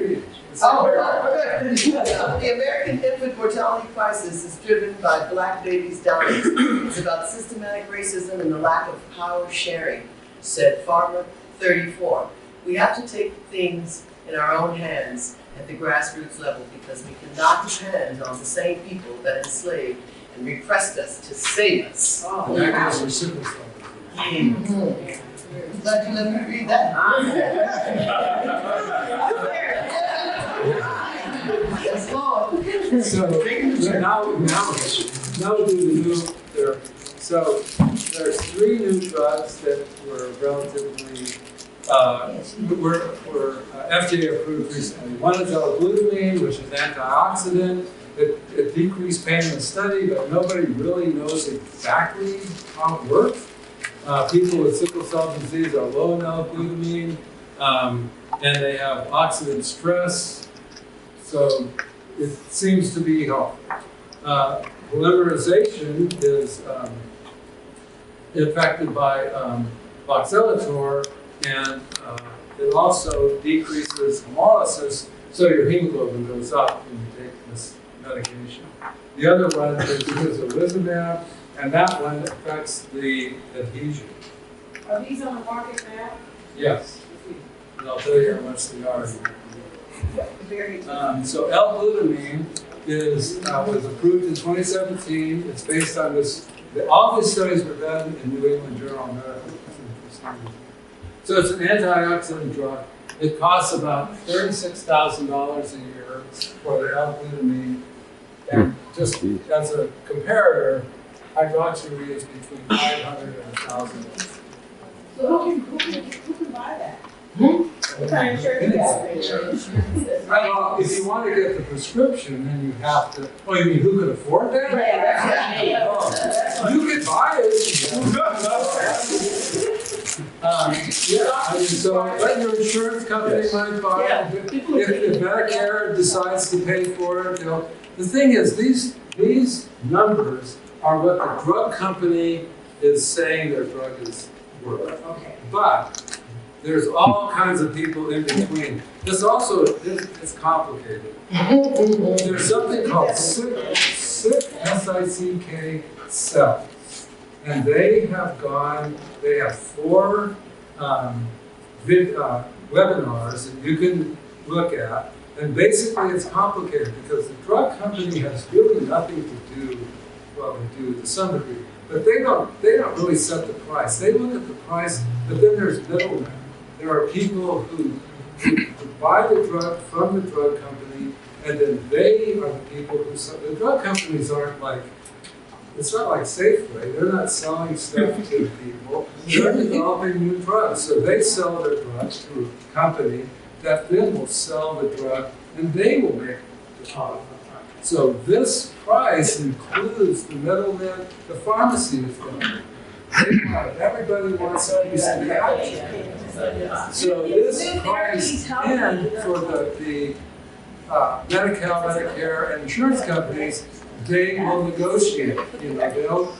it. Oh, okay. The American infant mortality crisis is driven by Black babies dying. It's about systematic racism and the lack of power sharing, said Farmer 34. We have to take things in our own hands at the grassroots level because we cannot depend on the same people that enslaved and repressed us to save us. Oh, that goes for Sickle cell. Glad you let me read that. Yes, Lord. So now we'll do the new therapy. So there's 3 new drugs that were relatively were FDA approved recently. One is L-glutamine, which is antioxidant. It decreased pain in the study, but nobody really knows exactly how it works. People with sickle cell disease are low in L-glutamine, and they have oxidant stress, so it seems to be helpful. Polymerization is affected by voxelotor, and it also decreases hemolysis, so your hemoglobin goes up when you take this medication. The other one is atezolizumab, and that one affects the adhesion. Are these on the market now? Yes, and I'll tell you how much they are. So L-glutamine was approved in 2017. It's based on this. All these studies were done in New England Journal of Medical Procedures. So it's an antioxidant drug. It costs about $36,000 a year for the L-glutamine. And just as a comparator, hydroxyurea is between $500 and $1,000. So who can buy that? What kind of insurance? Well, if you want to get the prescription, then you have to. Oh, you mean who could afford that? You could buy it. So let your insurance company might buy it. If Medicare decides to pay for it, the thing is, these numbers are what the drug company is saying their drug is worth. Okay. But there's all kinds of people in between. This also is complicated. There's something called Sickle, S-I-C-K cells. And they have 4 webinars that you can look at. And basically it's complicated because the drug company has really nothing to do, well, they do to some degree, but they don't really set the price. They look at the price, but then there's middlemen. There are people who buy the drug from the drug company, and then they are the people who sell. The drug companies aren't like, it's not like Safeway. They're not selling stuff to people. They're developing new drugs. So they sell their drugs to a company that then will sell the drug, and they will make the profit. So this price includes the middleman, the pharmacy is going. Everybody wants a piece of the action. So this price in for the Medi-Cal, Medicare, and insurance companies, they will negotiate. They don't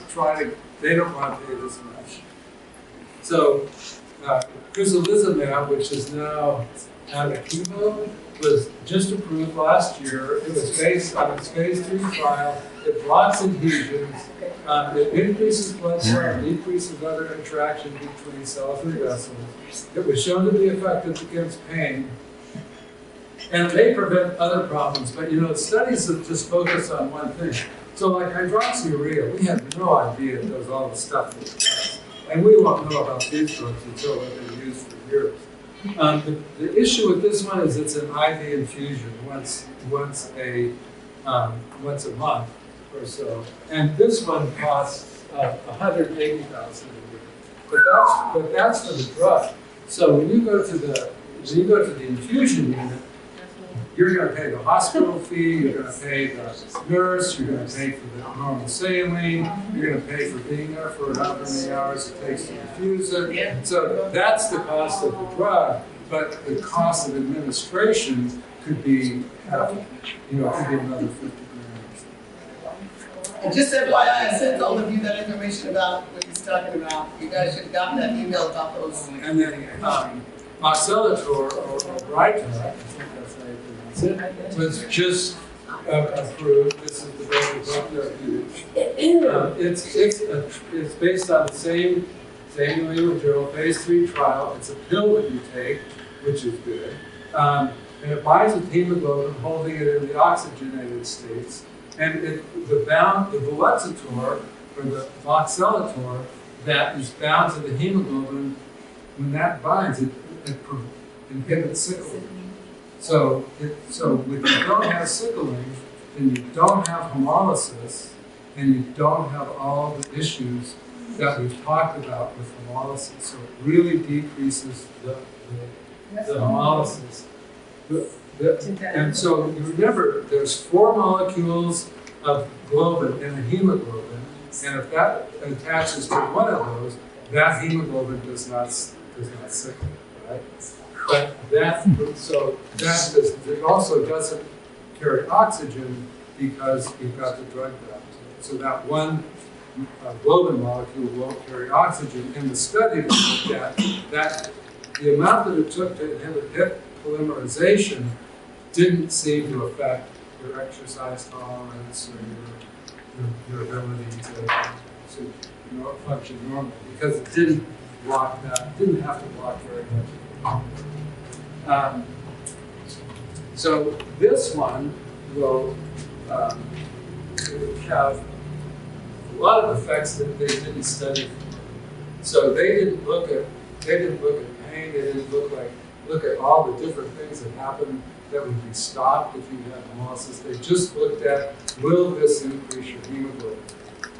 want to pay this much. So crizolizumab, which is now Advocacy, was just approved last year. It was based on its phase 3 trial. It blocks adhesions. It increases blood flow, decreases other interaction between cells and vessels. It was shown to be effective against pain. And it may prevent other problems, but studies have just focused on one thing. So like hydroxyurea, we have no idea it does all the stuff that it does. And we won't know about these drugs until they've been used for years. The issue with this one is it's an IV infusion once a month or so. And this one costs $180,000 a year. But that's for the drug. So when you go to the infusion unit, you're going to pay the hospital fee, you're going to pay the nurse, you're going to pay for the normal saline, you're going to pay for being there for however many hours it takes to infuse it. So that's the cost of the drug, but the cost of administration could be, could be another $50,000. And just FYI, I sent all of you that information about what he's talking about. You guys should have gotten that email about those. And then oxalitor or Brighton, I think that's how you pronounce it, was just approved. This is the drug therapeutics. It's based on the same New England Journal phase 3 trial. It's a pill that you take, which is good. And it binds with hemoglobin, holding it in the oxygenated states. And the Velexitor, or the voxelotor, that is bound to the hemoglobin, when that binds, it inhibits sickling. So if you don't have sickling, then you don't have hemolysis, and you don't have all the issues that we've talked about with hemolysis. So it really decreases the hemolysis. And so you remember, there's 4 molecules of globin in a hemoglobin, and if that attaches to one of those, that hemoglobin does not sickle, right? But it also doesn't carry oxygen because you've got the drug bound. So that one globin molecule won't carry oxygen. In the study we looked at, that the amount that it took to inhibit hip polymerization didn't seem to affect your exercise tolerance or your ability to function normally, because it didn't block that, didn't have to block very much. So this one will have a lot of effects that they didn't study. So they didn't look at pain. They didn't look at all the different things that happen that would be stopped if you had hemolysis. They just looked at, will this increase your hemoglobin?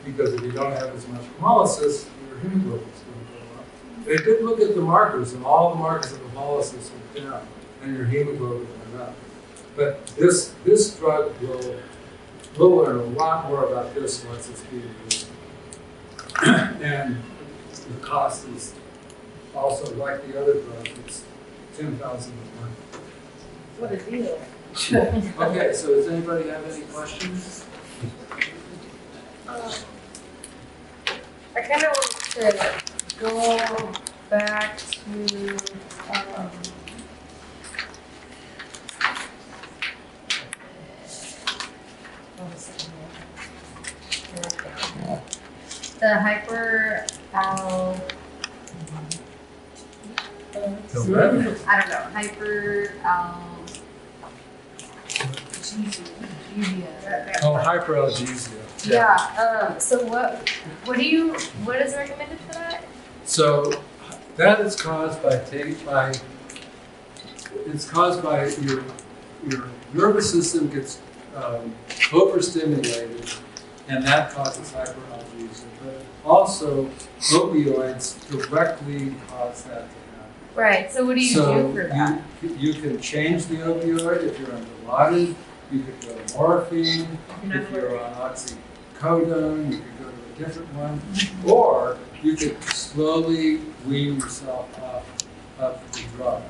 Because if you don't have as much hemolysis, your hemoglobin is going to go up. They did look at the markers, and all the markers of hemolysis went down, and your hemoglobin went up. But this drug we'll learn a lot more about this once it's being used. And the cost is also like the other drugs, it's $10,000 a month. What a deal. Okay, so does anybody have any questions? I kind of want to go back to the I don't know, Hyperalgesia. Yeah. So what is recommended for that? So that is caused by your nervous system gets overstimulated, and that causes hyperalgesia. But also opioids directly cause that to happen. Right. So what do you do for that? You can change the opioid if you're on Dilaudid. You could go to morphine. If you're on oxycodone, you could go to a different one. Or you could slowly wean yourself off the drug.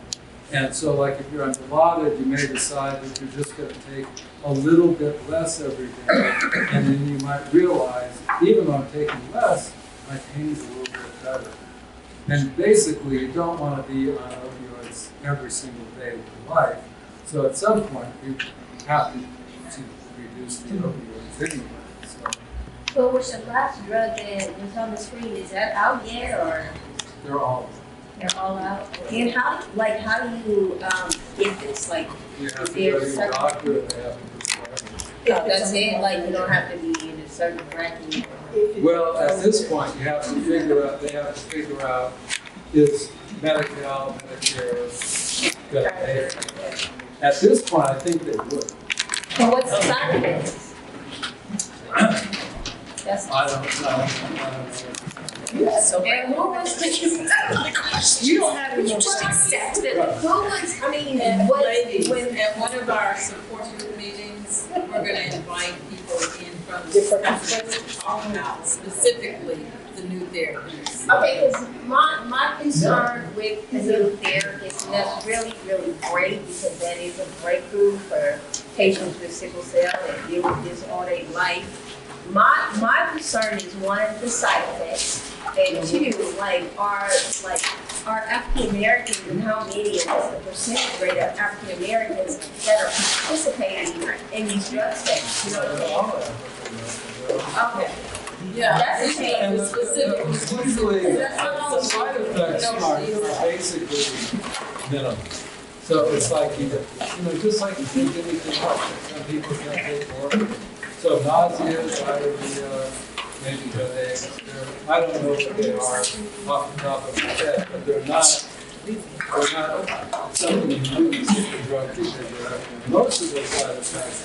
And so like if you're on Dilaudid, you may decide that you're just going to take a little bit less every day. And then you might realize, even though I'm taking less, my pain's a little bit better. And basically, you don't want to be on opioids every single day of your life. So at some point, you have to reduce the opioids anyway. So But with the last drug that was on the screen, is that out yet or? they're all. They're all out. And how do you get this? Like, You have is to there go to your certain? doctor and they have to prescribe it. That's it. Like, you don't have to be in a certain bracket. Well, at this point, you have to figure out, they have to figure out, is Medi-Cal, Medicare gonna pay for it? At this point, I think they would. So what's the side effects? That's I don't know. so and who was the You don't have any more just time. accept it. Who was, I mean, when At one of our support group meetings, we're gonna invite people in from different states to talk about specifically the new therapies. okay, because my concern with the new therapies, and that's really, really great because that is a breakthrough for patients with sickle cell that deal with this all their life. My concern is one, the side effects, and two, are African Americans and how many and what's the percentage rate of African Americans that are participating in these drug studies? You know what I'm saying? Okay. Yeah, That's a change. And usually, That's not all the side effects are basically minimal. So it's like, you know, just like you take anything else, some people can take more. So nausea, diarrhea, maybe headaches, I don't know what they are off the top of my head, but they're not something you wouldn't see the drug because most of those side effects,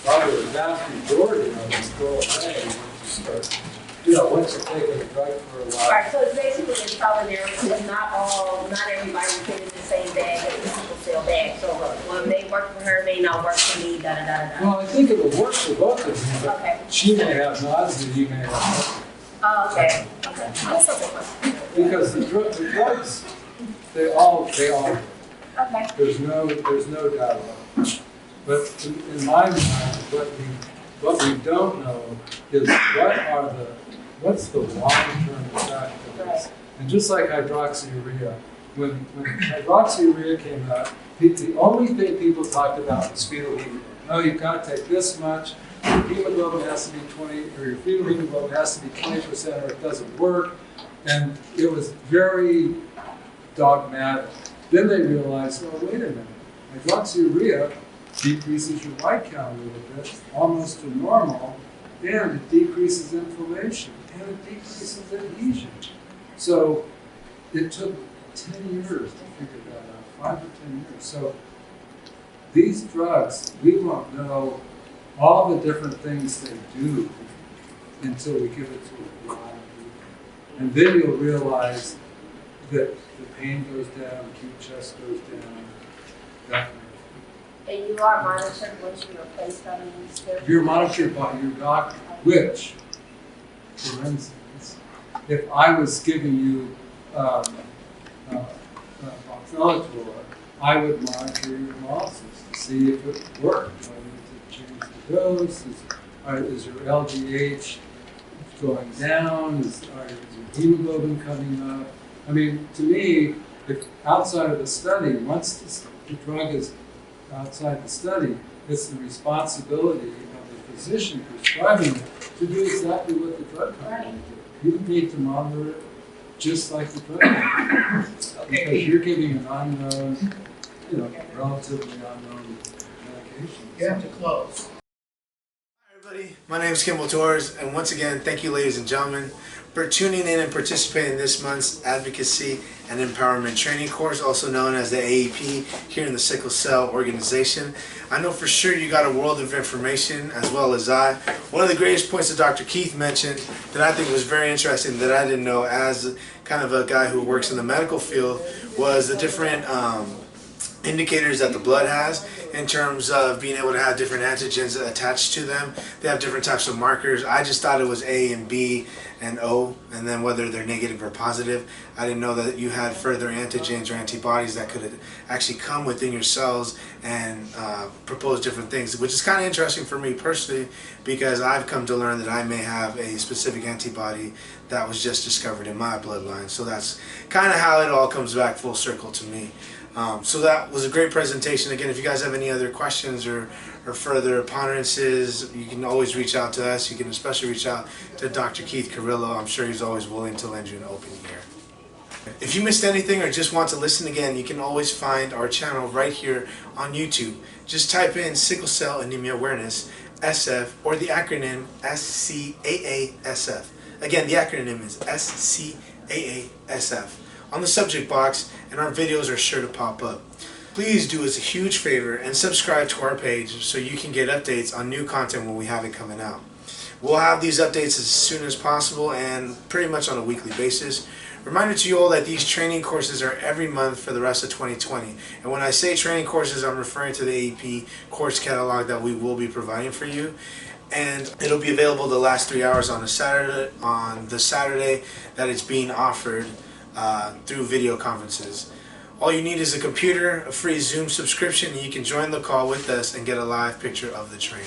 probably the vast majority of them go away once you start, once you're taking the drug for a while. Right, so it's basically it's culinary because not everybody will fit in the same bag as the sickle cell bag. So one may work for her, may not work for me, da da da da. Well, I think it'll work for both of you, but Okay. she may have nausea, you may have nausea. Oh, okay. Okay. That's okay. Because the drugs, they all work. Okay. There's no doubt about it. But in my mind, what we don't know is what's the long-term effect of this. And just like hydroxyurea, when hydroxyurea came out, the only thing people talked about was fetal hemoglobin. Oh, you've got to take this much. Your hemoglobin has to be 20, or your fetal hemoglobin has to be 20%, or it doesn't work. And it was very dogmatic. Then they realized, well, wait a minute, hydroxyurea decreases your white count a little bit, almost to normal, and it decreases inflammation, and it decreases adhesion. So it took 10 years to figure that out, 5 or 10 years. So these drugs, we won't know all the different things they do until we give it to a lot of people. And then you'll realize that the pain goes down, acute chest goes down, that kind of thing. And you are monitored once you replace them in these therapies? You're monitored by your doctor, which, for instance, if I was giving you oxalitor, I would monitor your hemolysis to see if it worked. Do I need to change the dose? Is your LDH going down? Is your hemoglobin coming up? I mean, to me, if outside of the study, once the drug is outside the study, it's the responsibility of the physician prescribing it to do exactly what the drug company did. You need to monitor it just like the drug company. Because you're giving an unknown, relatively unknown medication. You have to close. Hi everybody, my name is Kimball Torres, and once again, thank you ladies and gentlemen for tuning in and participating in this month's Advocacy and Empowerment Training course, also known as the AEP, here in the Sickle Cell Organization. I know for sure you got a world of information, as well as I. One of the greatest points that Dr. Keith mentioned that I think was very interesting that I didn't know as kind of a guy who works in the medical field was the different indicators that the blood has in terms of being able to have different antigens attached to them. They have different types of markers. I just thought it was A and B and O, and then whether they're negative or positive. I didn't know that you had further antigens or antibodies that could actually come within your cells and propose different things, which is kind of interesting for me personally, because I've come to learn that I may have a specific antibody that was just discovered in my bloodline. So that's kind of how it all comes back full circle to me. So that was a great presentation. Again, if you guys have any other questions or further ponderances, you can always reach out to us. You can especially reach out to Dr. Keith Quirolo. I'm sure he's always willing to lend you an open ear. If you missed anything or just want to listen again, you can always find our channel right here on YouTube. Just type in Sickle Cell Anemia Awareness, SF, or the acronym SCAA-SF. Again, the acronym is SCAA-SF on the subject box, and our videos are sure to pop up. Please do us a huge favor and subscribe to our page so you can get updates on new content when we have it coming out. We'll have these updates as soon as possible and pretty much on a weekly basis. Reminder to you all that these training courses are every month for the rest of 2020. And when I say training courses, I'm referring to the AEP course catalog that we will be providing for you. And it'll be available the last 3 hours on the Saturday that it's being offered through video conferences. All you need is a computer, a free Zoom subscription, and you can join the call with us and get a live picture of the training.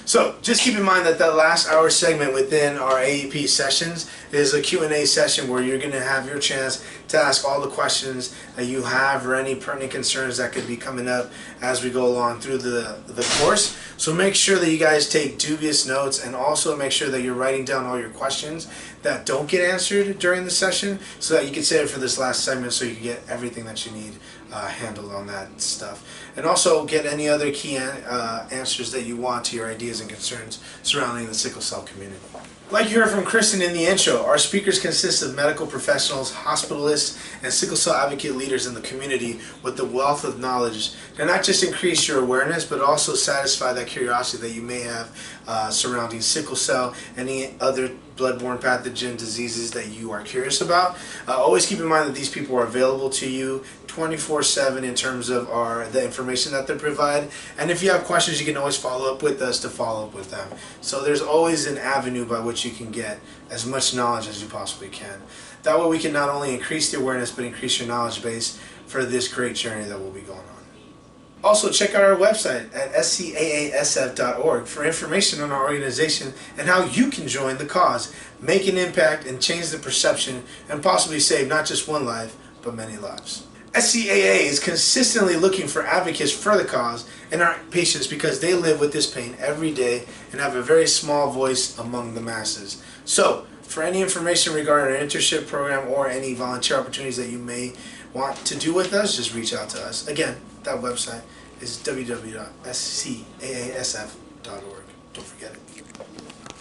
So just keep in mind that the last hour segment within our AEP sessions is a Q&A session where you're going to have your chance to ask all the questions that you have or any pertinent concerns that could be coming up as we go along through the course. So make sure that you guys take dubious notes, and also make sure that you're writing down all your questions that don't get answered during the session so that you can save it for this last segment so you can get everything that you need handled on that stuff. And also get any other key answers that you want to your ideas and concerns surrounding the sickle cell community. Like you heard from Kristen in the intro, our speakers consist of medical professionals, hospitalists, and sickle cell advocate leaders in the community with the wealth of knowledge to not just increase your awareness, but also satisfy that curiosity that you may have surrounding sickle cell and any other bloodborne pathogen diseases that you are curious about. Always keep in mind that these people are available to you 24/7 in terms of the information that they provide. And if you have questions, you can always follow up with us to follow up with them. So there's always an avenue by which you can get as much knowledge as you possibly can. That way we can not only increase the awareness, but increase your knowledge base for this great journey that will be going on. Also, check out our website at scaasf.org for information on our organization and how you can join the cause, make an impact, and change the perception, and possibly save not just one life, but many lives. SCAA is consistently looking for advocates for the cause and our patients because they live with this pain every day and have a very small voice among the masses. So, for any information regarding our internship program or any volunteer opportunities that you may want to do with us, just reach out to us. Again, that website is www.scaasf.org. Don't forget it.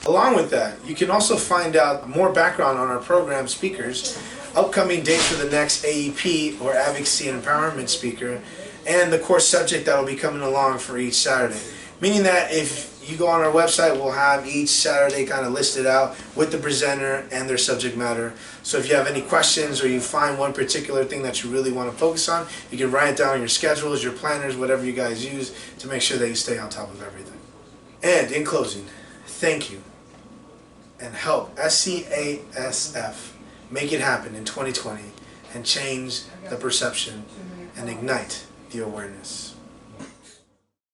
Along with that, you can also find out more background on our program speakers, upcoming dates for the next AEP or Advocacy and Empowerment speaker, and the course subject that will be coming along for each Saturday. Meaning that if you go on our website, we'll have each Saturday kind of listed out with the presenter and their subject matter. So if you have any questions or you find one particular thing that you really want to focus on, you can write it down in your schedules, your planners, whatever you guys use to make sure that you stay on top of everything. And in closing, thank you, and help SCASF make it happen in 2020 and change the perception and ignite the awareness.